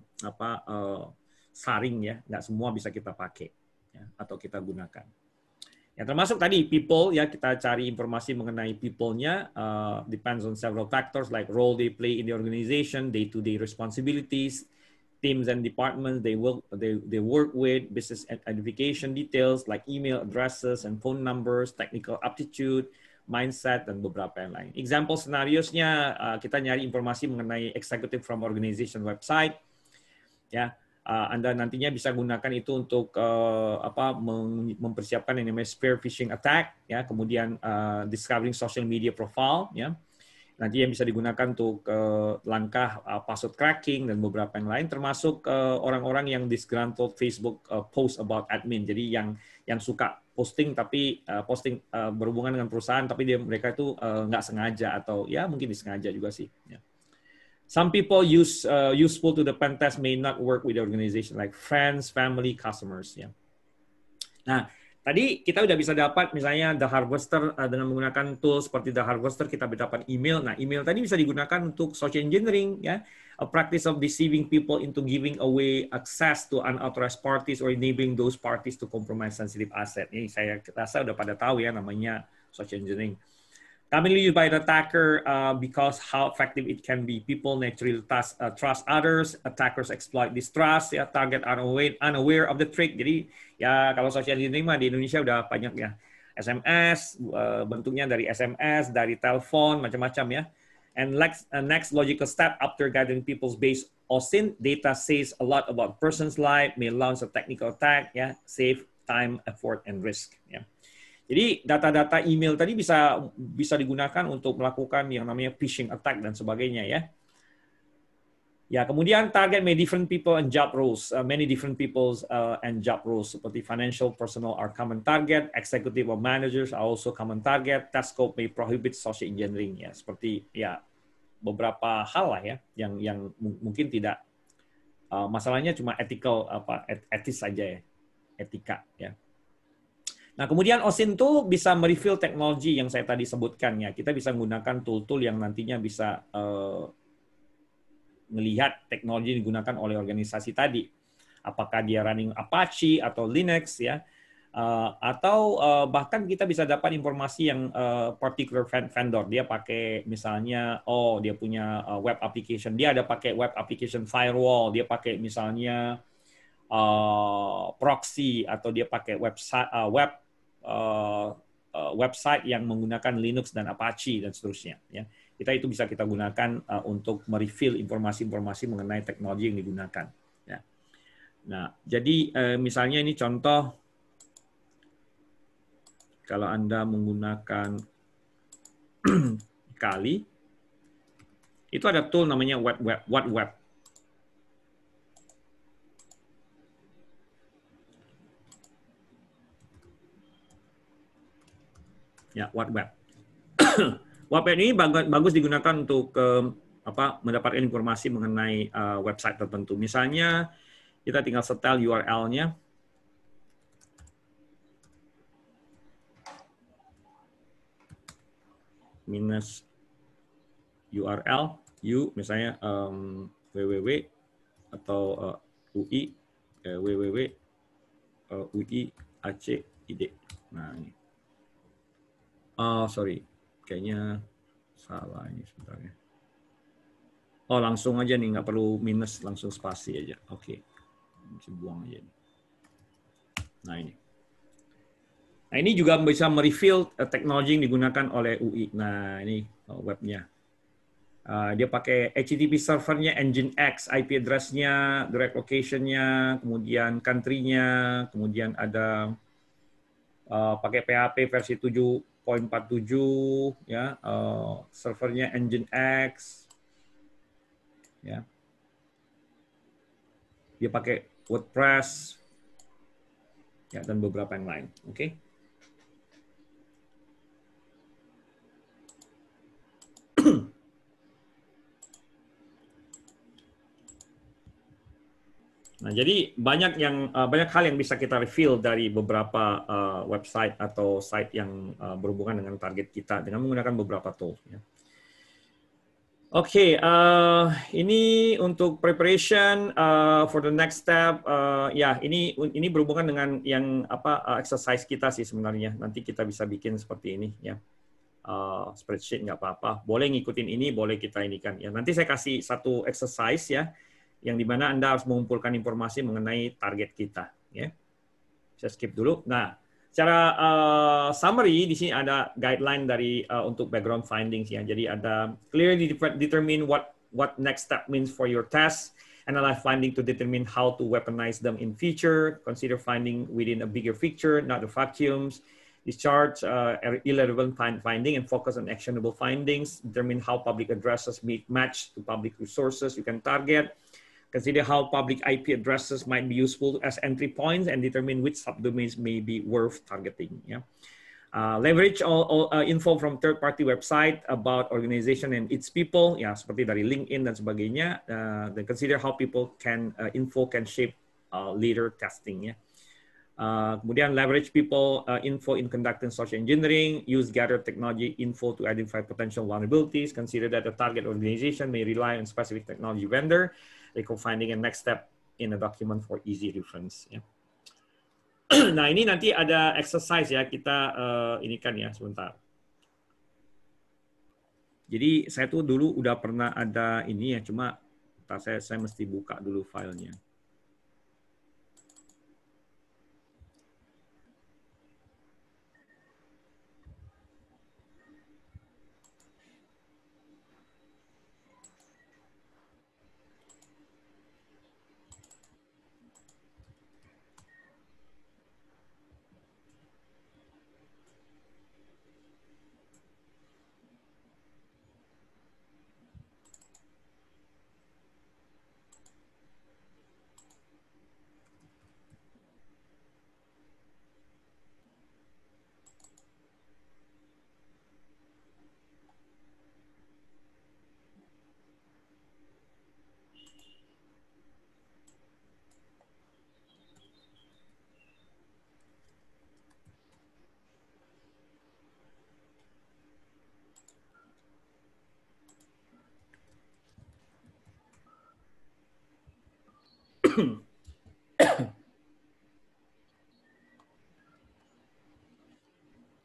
saring ya, nggak semua bisa kita pakai ya, atau kita gunakan. Ya, termasuk tadi people, ya, kita cari informasi mengenai people-nya, depends on several factors like role they play in the organization, day-to-day responsibilities, teams and departments they work with, business identification details like email addresses and phone numbers, technical aptitude, mindset, dan beberapa yang lain. Example scenarios-nya, kita nyari informasi mengenai executive from organization website, ya. Anda nantinya bisa gunakan itu untuk mempersiapkan yang namanya spear phishing attack, ya, kemudian discovering social media profile, ya, nanti yang bisa digunakan untuk langkah password cracking dan beberapa yang lain, termasuk orang-orang yang disgruntled Facebook post about admin, jadi yang suka posting tapi posting berhubungan dengan perusahaan tapi mereka itu nggak sengaja atau ya mungkin disengaja juga sih. Ya. Some people useful to the pen test may not work with the organization, like friends, family, customers. Ya. Nah, tadi kita udah bisa dapat misalnya The Harvester dengan menggunakan tools seperti The Harvester kita dapat email. Nah, email tadi bisa digunakan untuk social engineering, ya, a practice of deceiving people into giving away access to unauthorized parties or enabling those parties to compromise sensitive asset. Ini saya rasa udah pada tahu ya namanya social engineering. Commonly used by the attacker because how effective it can be. People naturally trust others. Attackers exploit distrust. Ya, target unaware of the trick. Jadi ya kalau social engineering mah di Indonesia udah banyak ya. SMS, bentuknya dari SMS, dari telepon, macam-macam ya. And next logical step after gathering people's base OSINT, data says a lot about person's life, may launch a technical attack, ya, save time, effort, and risk. Ya. Jadi data-data email tadi bisa digunakan untuk melakukan yang namanya phishing attack dan sebagainya ya. Ya, kemudian target may different people and job roles, many different peoples and job roles seperti financial personnel are common target, executive or managers are also common target, task scope may prohibit social engineering ya, seperti ya beberapa hal lah ya yang mungkin tidak masalahnya cuma etis saja ya, etika ya. Nah, kemudian OSINT itu bisa mereveal teknologi yang saya tadi sebutkan ya. Kita bisa menggunakan tool-tool yang nantinya bisa melihat teknologi yang digunakan oleh organisasi tadi. apakah dia running Apache atau Linux ya. Atau bahkan kita bisa dapat informasi yang particular vendor, dia pakai misalnya dia punya web application, dia ada pakai web application firewall, dia pakai misalnya proxy, atau dia pakai website yang menggunakan Linux dan Apache dan seterusnya ya. Itu bisa kita gunakan untuk mereveal informasi-informasi mengenai teknologi yang digunakan ya. Nah, jadi misalnya ini contoh. Kalau Anda menggunakan Kali, itu ada tool namanya WhatWeb. Ya, WhatWeb. WhatWeb ini bagus digunakan untuk mendapatkan informasi mengenai website tertentu. Misalnya, kita tinggal setel URL-nya. Minus URL, misalnya www atau UI, www UI Aceh ID. Nah, ini. Oh, sorry. Kayaknya salah ini sebenarnya. Oh, langsung aja nih, nggak perlu minus, langsung spasi aja. Oke. Bisa buang aja. Nah, ini. Nah, ini juga bisa mereveal teknologi yang digunakan oleh UI. Nah, ini webnya. Dia pakai HTTP servernya Nginx, IP address-nya, direct location-nya, kemudian country-nya, kemudian ada pakai PHP versi 7.47 ya, servernya Nginx ya. Dia pakai WordPress ya, dan beberapa yang lain. Oke. Nah, jadi banyak hal yang bisa kita reveal dari beberapa website atau site yang berhubungan dengan target kita dengan menggunakan beberapa tools. Ya. Oke, ini untuk preparation for the next step. Ya, ini berhubungan dengan yang exercise kita sih sebenarnya. Nanti kita bisa bikin seperti ini ya. Spreadsheet nggak apa-apa. Boleh ngikutin ini, boleh kita inikan ya. Nanti saya kasih satu exercise ya, yang dimana Anda harus mengumpulkan informasi mengenai target kita. Ya. Saya skip dulu. Nah, secara summary di sini ada guideline dari untuk background findings ya. Jadi ada clearly determine what next step means for your test, analyze finding to determine how to weaponize them in future, consider finding within a bigger picture, not the vacuums. Discharge irrelevant finding and focus on actionable findings. Determine how public addresses match to public resources you can target. Consider how public IP addresses might be useful as entry points and determine which subdomains may be worth targeting. Yeah. Leverage all info from third-party website about organization and its people, ya seperti dari LinkedIn dan sebagainya. Dan consider how people info can shape leader testing. Ya. Kemudian leverage people info in conducting social engineering, use gathered technology info to identify potential vulnerabilities, consider that the target organization may rely on specific technology vendor, recall finding a next step in a document for easy reference. Ya. Nah, ini nanti ada exercise ya, kita ini kan ya, sebentar. Jadi saya tuh dulu udah pernah ada ini ya, cuma saya mesti buka dulu filenya.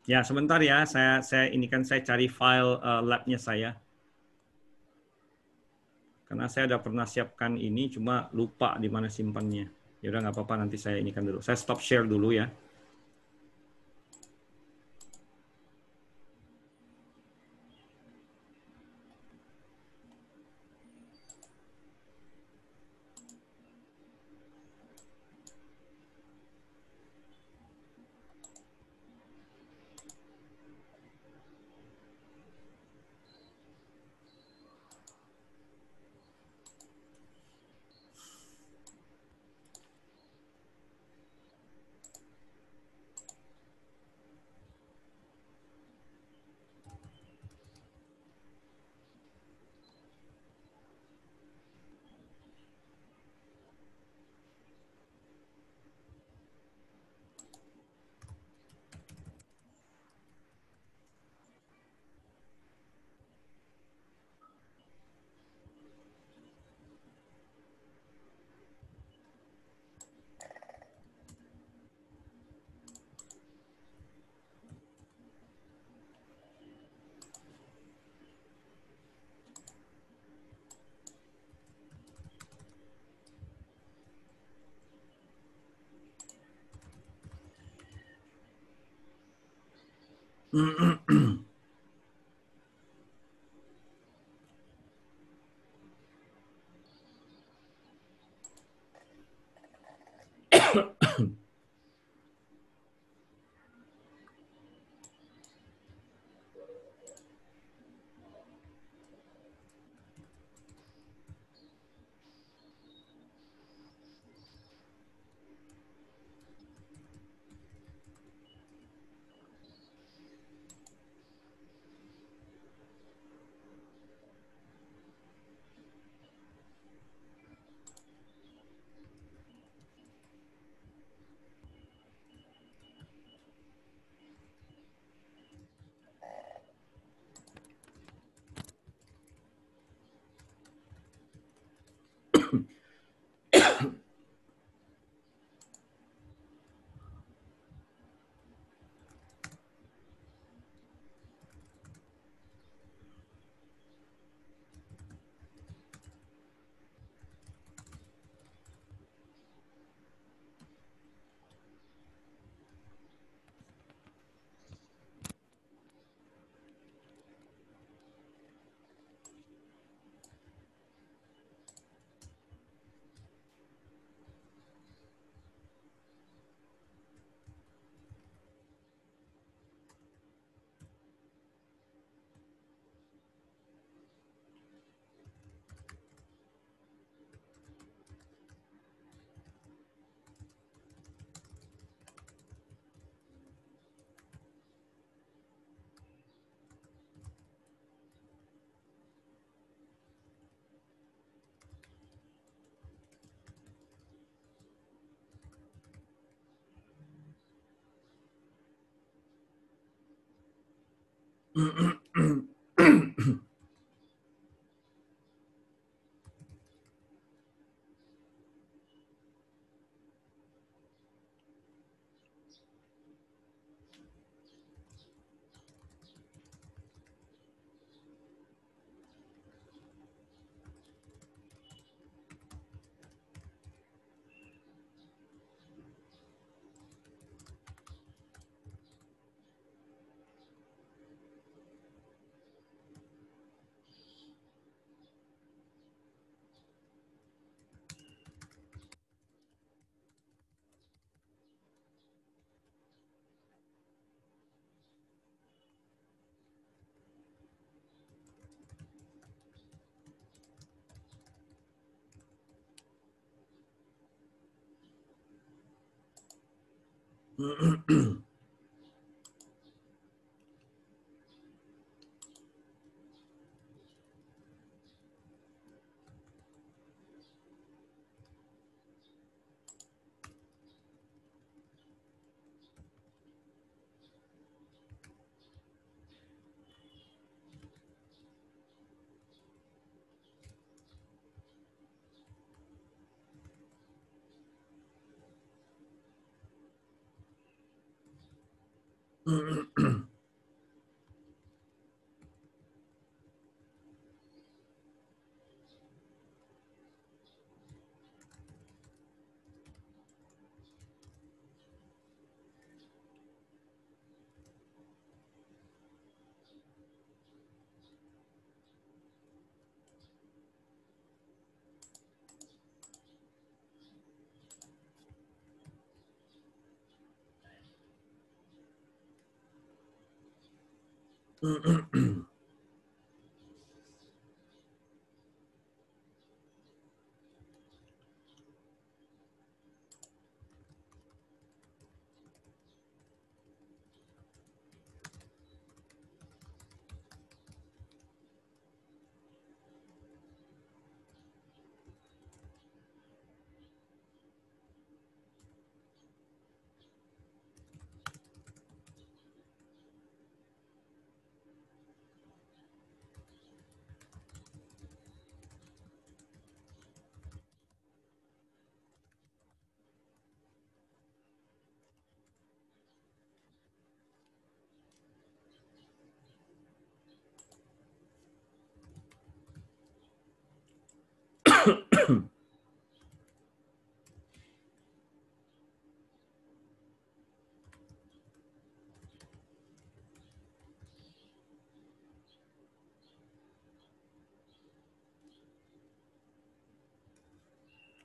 Ya, sebentar ya. Ini kan saya cari file labnya saya. Karena saya udah pernah siapkan ini, cuma lupa di mana simpannya. Ya udah nggak apa-apa, nanti saya inikan dulu. Saya stop share dulu ya.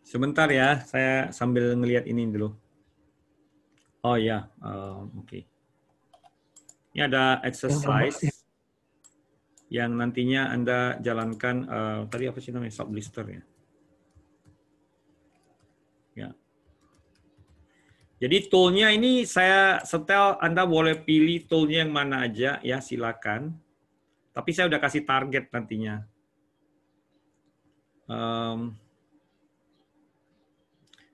Sebentar ya, saya sambil ngelihat ini dulu. Oh ya, oke. Ini ada exercise yang nantinya Anda jalankan, tadi apa sih namanya, sublister ya. Ya. Jadi toolnya ini saya setel, Anda boleh pilih toolnya yang mana aja ya, silakan. Tapi saya udah kasih target nantinya.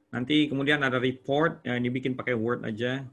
Nanti kemudian ada report, ya ini bikin pakai Word aja.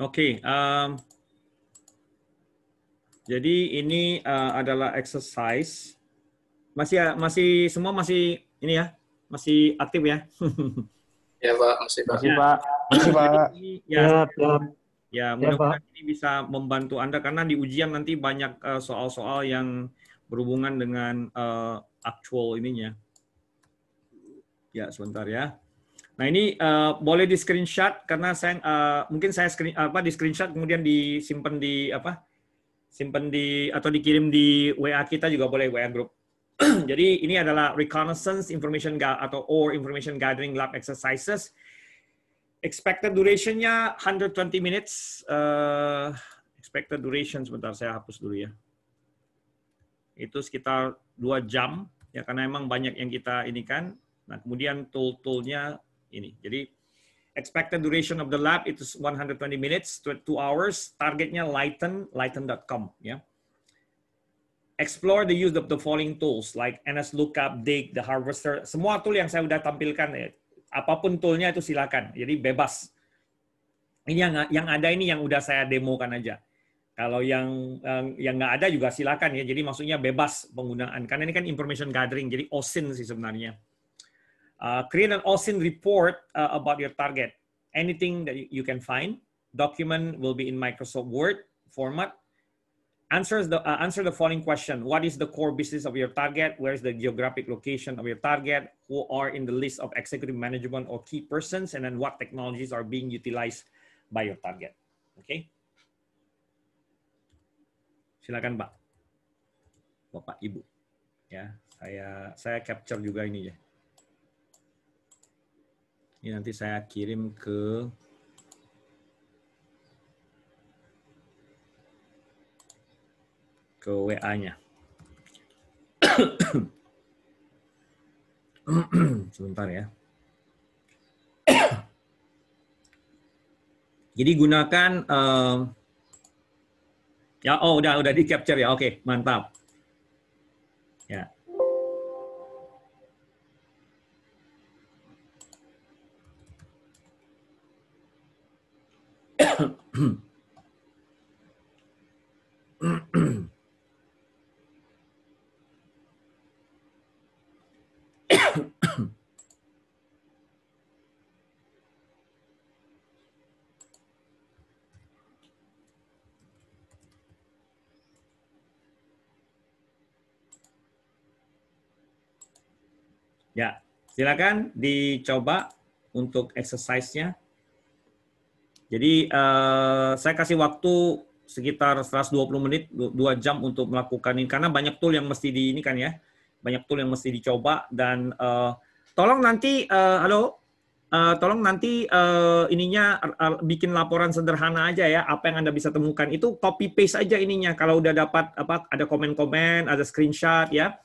Oke, jadi ini adalah exercise. Masih semua masih ini ya, masih aktif ya. Ya Pak, masih Pak. Masih Ya. Pak. Masih Jadi Pak. ini ya, Siap, siap. ya Siap, Pak. mudah-mudahan ini bisa membantu Anda karena di ujian nanti banyak soal-soal yang berhubungan dengan actual ininya. Ya, sebentar ya. Nah ini boleh di screenshot karena saya mungkin saya di screenshot kemudian disimpan di simpan di atau dikirim di WA kita juga boleh, WA group. Jadi ini adalah reconnaissance information atau information gathering lab exercises. Expected duration-nya 120 minutes. Expected duration sebentar saya hapus dulu ya. Itu sekitar 2 jam ya karena emang banyak yang kita ini kan. Nah, kemudian tool-toolnya ini. Jadi expected duration of the lab itu 120 minutes to 2 hours. Targetnya lighten.com ya. Explore the use of the following tools like NSLOOKUP, Dig, the Harvester. Semua tool yang saya udah tampilkan ya. Apapun toolnya itu silakan. Jadi bebas. Ini yang ada ini yang udah saya demokan aja. Kalau yang nggak ada juga silakan ya. Jadi maksudnya bebas penggunaan. Karena ini kan information gathering. Jadi OSIN sih sebenarnya. Create an OSIN report about your target. Anything that you can find. Document will be in Microsoft Word format. Answer the following question. What is the core business of your target? Where is the geographic location of your target? Who are in the list of executive management or key persons? And then what technologies are being utilized by your target? Okay. Silakan Pak. Bapak Ibu. Ya, saya capture juga ini ya. Ini nanti saya kirim ke WA-nya. Sebentar ya. Jadi gunakan ya, udah di capture ya. Oke, mantap. Ya. Ya, silakan dicoba untuk exercise-nya. Jadi saya kasih waktu sekitar 120 menit, 2 jam untuk melakukan ini karena banyak tool yang mesti di ini kan ya. Banyak tool yang mesti dicoba dan tolong nanti tolong nanti ininya bikin laporan sederhana aja ya, apa yang Anda bisa temukan. Itu copy paste aja ininya. Kalau udah dapat ada komen-komen, ada screenshot ya.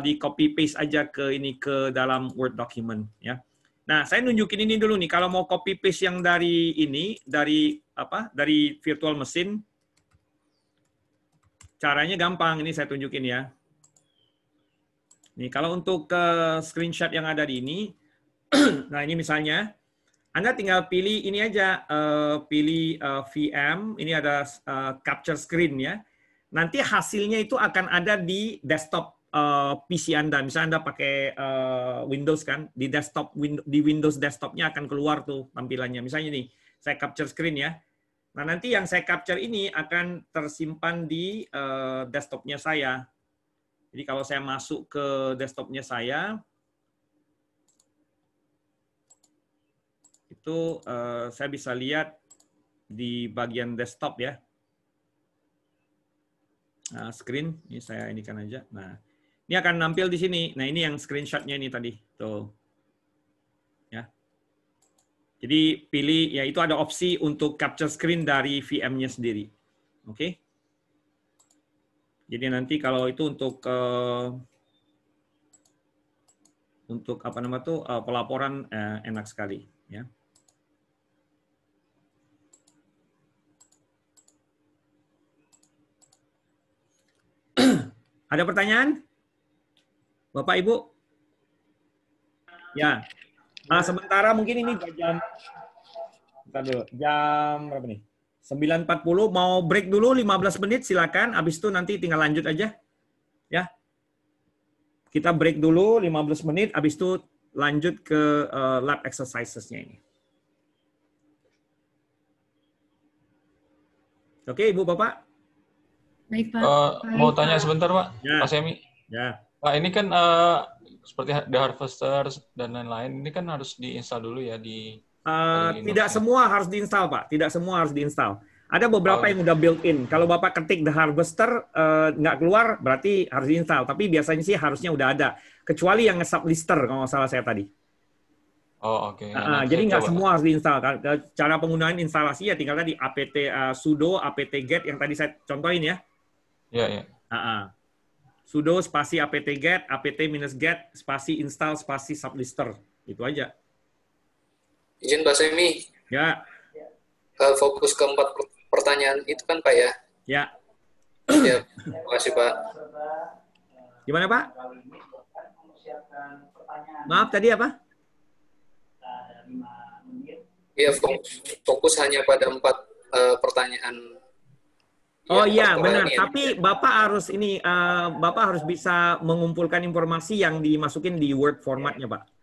Di copy paste aja ke dalam Word document ya. Nah, saya nunjukin ini dulu nih. Kalau mau copy paste yang dari dari virtual machine, caranya gampang. Ini saya tunjukin ya. Nih, kalau untuk screenshot yang ada di ini, nah ini misalnya, Anda tinggal pilih ini aja, pilih VM. Ini ada capture screen ya. Nanti hasilnya itu akan ada di desktop PC Anda. Misalnya Anda pakai Windows kan, di Windows desktopnya akan keluar tuh tampilannya. Misalnya nih, saya capture screen ya. Nah nanti yang saya capture ini akan tersimpan di desktopnya saya. Jadi kalau saya masuk ke desktopnya saya, itu saya bisa lihat di bagian desktop ya. Nah, screen, ini saya inikan aja. Nah, ini akan nampil di sini. Nah, ini yang screenshot-nya ini tadi. Tuh. Ya. Jadi pilih, ya itu ada opsi untuk capture screen dari VM-nya sendiri. Oke. Jadi nanti kalau itu untuk apa nama tuh pelaporan enak sekali. Ya. Ada pertanyaan? Bapak, Ibu? Ya. Nah, sementara mungkin ini jam, bentar dulu, jam berapa nih? 9.40 mau break dulu 15 menit silakan. Habis itu nanti tinggal lanjut aja. Ya. Kita break dulu 15 menit habis itu lanjut ke lab exercises-nya ini. Oke, Ibu Bapak. Baik, Pak. Mau tanya sebentar, Pak. Ya. Pak Semi. Ya. Pak, ini kan seperti The Harvester dan lain-lain, ini kan harus diinstal dulu ya di tidak semua harus diinstal, Pak. Tidak semua harus diinstal. Ada beberapa yang udah built-in. Kalau Bapak ketik The Harvester nggak keluar, berarti harus diinstal. Tapi biasanya sih harusnya udah ada. Kecuali yang nge-sublister, kalau nggak salah saya tadi. Oh, oke. Jadi nggak semua harus diinstal. Cara penggunaan instalasi ya tinggal tadi apt sudo apt-get yang tadi saya contohin ya. Iya, iya. Sudo spasi apt-get, apt-get spasi install spasi sublister. Itu aja. Izin Pak Semi. Ya. Fokus ke 4 pertanyaan itu kan Pak ya? Ya. Ya, terima kasih Pak. Gimana Pak? Maaf tadi apa? Iya, fokus hanya pada 4 pertanyaan. Oh iya benar. Tapi Bapak harus Bapak harus bisa mengumpulkan informasi yang dimasukin di Word formatnya Pak.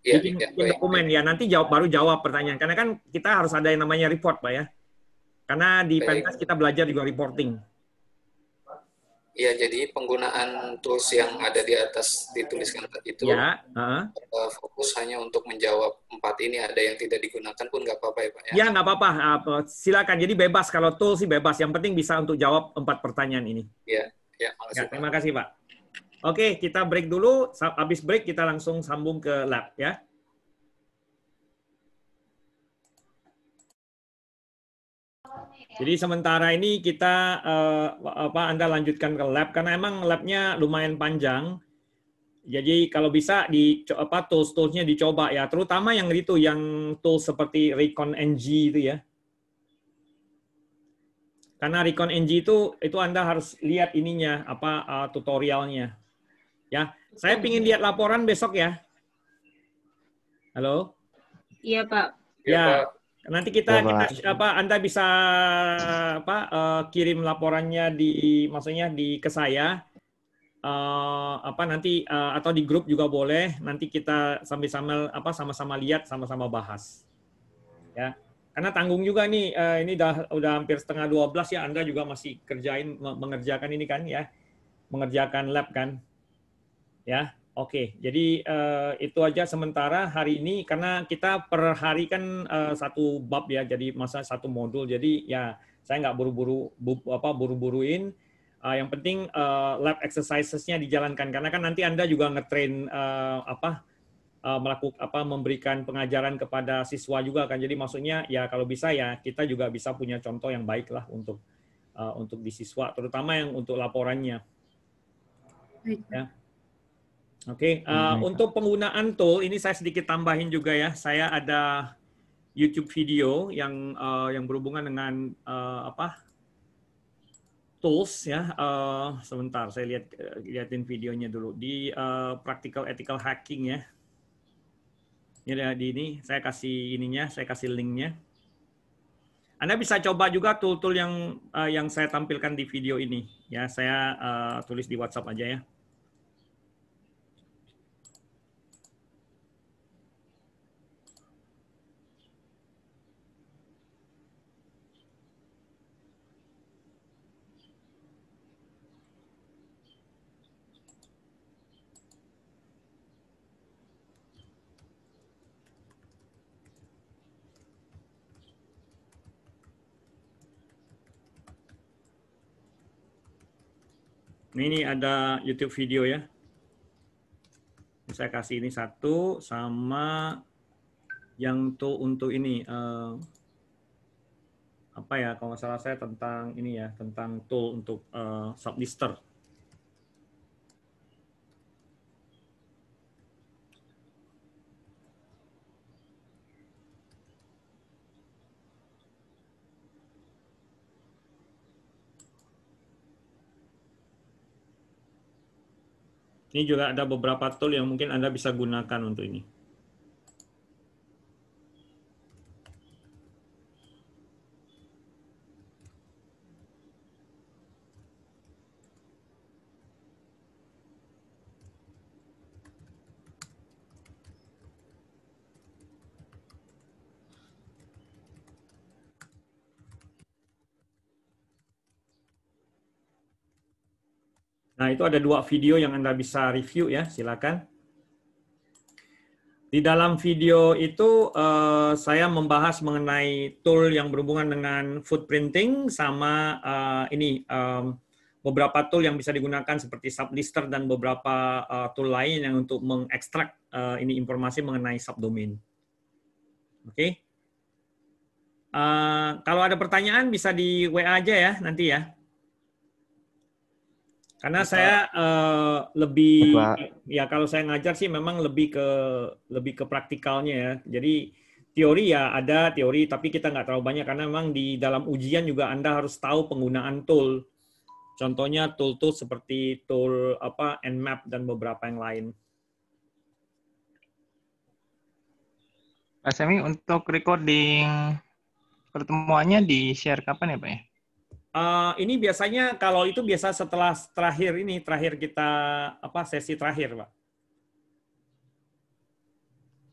Ya, bikin dokumen ya, nanti baru jawab pertanyaan. Karena kan kita harus ada yang namanya report, Pak ya. Karena di Pentas kita belajar juga reporting. Iya, jadi penggunaan tools yang ada di atas dituliskan itu ya, fokus hanya untuk menjawab 4 ini. Ada yang tidak digunakan pun nggak apa-apa ya Pak ya? Ya, nggak apa-apa. Silakan. Jadi bebas. Kalau tool sih bebas. Yang penting bisa untuk jawab 4 pertanyaan ini. Iya, ya, makasih, terima kasih Pak. Oke, kita break dulu. Habis break kita langsung sambung ke lab ya. Jadi sementara ini kita Anda lanjutkan ke lab karena emang labnya lumayan panjang. Jadi kalau bisa tools-toolsnya dicoba ya, terutama yang itu yang tools seperti ReconNG itu ya. Karena ReconNG itu Anda harus lihat ininya tutorialnya. Ya, saya pingin lihat laporan besok ya. Halo? Iya, Pak. Ya, nanti kita Anda bisa kirim laporannya maksudnya ke saya. Nanti atau di grup juga boleh. Nanti kita sama-sama lihat, sama-sama bahas. Ya. Karena tanggung juga nih, ini udah hampir setengah 12 ya. Anda juga masih mengerjakan ini kan ya, mengerjakan lab kan. Ya, oke. Jadi itu aja sementara hari ini karena kita per hari kan satu bab ya, jadi masa satu modul. Jadi ya saya nggak buru-buruin. Yang penting lab exercises-nya dijalankan karena kan nanti Anda juga ngetrain memberikan pengajaran kepada siswa juga kan. Jadi maksudnya ya kalau bisa ya kita juga bisa punya contoh yang baik lah untuk di siswa, terutama yang untuk laporannya. Ya. Oke, untuk penggunaan tool ini saya sedikit tambahin juga ya. Saya ada YouTube video yang berhubungan dengan tools ya. Sebentar, saya liatin videonya dulu di practical ethical hacking ya. Ini di ini saya kasih saya kasih linknya. Anda bisa coba juga tool-tool yang saya tampilkan di video ini ya. Saya tulis di WhatsApp aja ya. Ini ada YouTube video ya. Saya kasih ini satu sama yang tool untuk ini kalau nggak salah saya tentang ini ya, tentang tool untuk sublister. Ini juga ada beberapa tool yang mungkin Anda bisa gunakan untuk ini. Nah, itu ada 2 video yang Anda bisa review ya, silakan. Di dalam video itu saya membahas mengenai tool yang berhubungan dengan footprinting sama beberapa tool yang bisa digunakan seperti sublister dan beberapa tool lain yang untuk mengekstrak ini informasi mengenai subdomain. Oke. Kalau ada pertanyaan bisa di WA aja ya nanti ya. Karena saya lebih ya kalau saya ngajar sih memang lebih ke praktikalnya ya. Jadi teori ya ada teori tapi kita nggak terlalu banyak karena memang di dalam ujian juga Anda harus tahu penggunaan tool. Contohnya tool-tool seperti tool Nmap dan beberapa yang lain. Pak Semi, untuk recording pertemuannya di-share kapan ya Pak ya? Ini biasanya kalau itu biasa setelah terakhir kita sesi terakhir, Pak.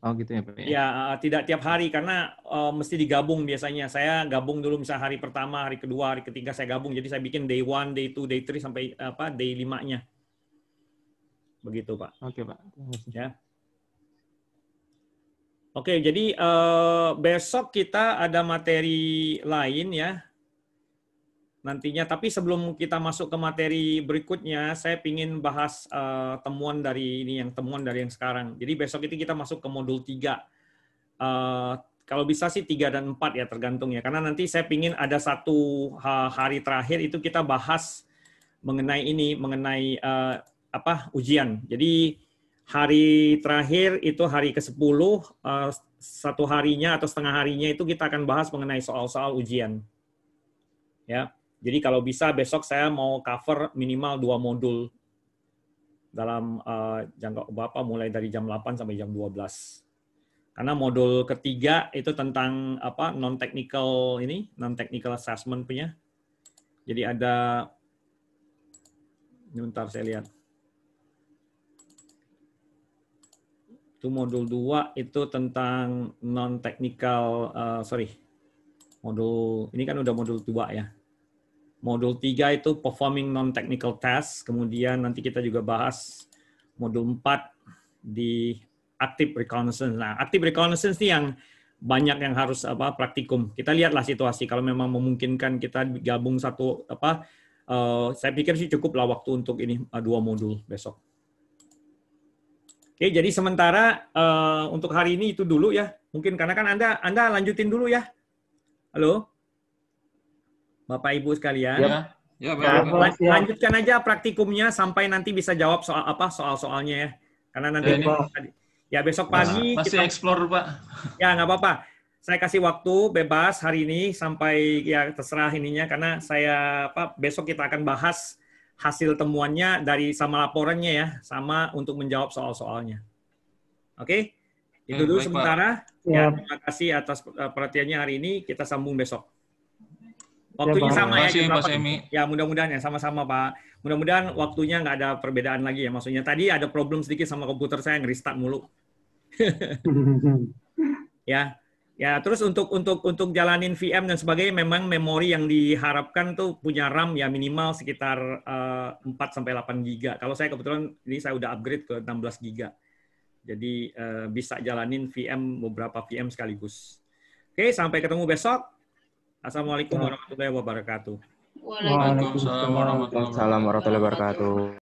Oh gitu ya Pak ya? Ya, tidak tiap hari karena mesti digabung biasanya. Saya gabung dulu misalnya hari pertama, hari kedua, hari ketiga saya gabung. Jadi saya bikin day 1, day 2, day 3 sampai day 5-nya. Begitu, Pak. Oke, Pak. Ya. Oke, jadi besok kita ada materi lain ya. Nantinya, tapi sebelum kita masuk ke materi berikutnya, saya ingin bahas temuan dari yang sekarang. Jadi besok itu kita masuk ke modul 3. Kalau bisa sih 3 dan 4 ya, tergantung ya. Karena nanti saya ingin ada satu hari terakhir itu kita bahas mengenai ujian. Jadi hari terakhir itu hari ke-10, satu harinya atau setengah harinya itu kita akan bahas mengenai soal-soal ujian. Ya. Jadi kalau bisa besok saya mau cover minimal 2 modul dalam jangka mulai dari jam 8 sampai jam 12. Karena modul ketiga itu tentang non-technical assessment punya. Jadi ada, bentar saya lihat. Itu modul 2 itu tentang non-technical, modul ini kan udah modul 2 ya. Modul 3 itu performing non-technical task, kemudian nanti kita juga bahas modul 4 di active reconnaissance. Nah, active reconnaissance ini yang banyak yang harus praktikum. Kita lihatlah situasi, kalau memang memungkinkan kita gabung satu saya pikir sih cukuplah waktu untuk ini 2 modul besok. Oke, jadi sementara untuk hari ini itu dulu ya. Mungkin karena kan Anda lanjutin dulu ya. Halo? Bapak Ibu sekalian. Ya, lanjutkan aja praktikumnya sampai nanti bisa jawab soal-soalnya ya. Karena nanti besok pagi masih kita explore, Pak. Ya, nggak apa-apa. Saya kasih waktu bebas hari ini sampai ya terserah ininya karena saya besok kita akan bahas hasil temuannya sama laporannya ya, sama untuk menjawab soal-soalnya. Oke? Itu dulu baik, sementara. Ya, terima kasih atas perhatiannya hari ini. Kita sambung besok. Waktunya sama ya. Terima kasih, Pak Semi. Ya, mudah-mudahan ya sama-sama Pak. Mudah-mudahan waktunya nggak ada perbedaan lagi ya. Maksudnya tadi ada problem sedikit sama komputer saya nge-restart mulu. Ya. Ya, terus untuk jalanin VM dan sebagainya memang memori yang diharapkan tuh punya RAM ya minimal sekitar 4 sampai 8 GB. Kalau saya kebetulan ini saya udah upgrade ke 16 GB. Jadi bisa jalanin beberapa VM sekaligus. Oke, sampai ketemu besok. Assalamualaikum warahmatullahi wabarakatuh. Waalaikumsalam warahmatullahi wabarakatuh.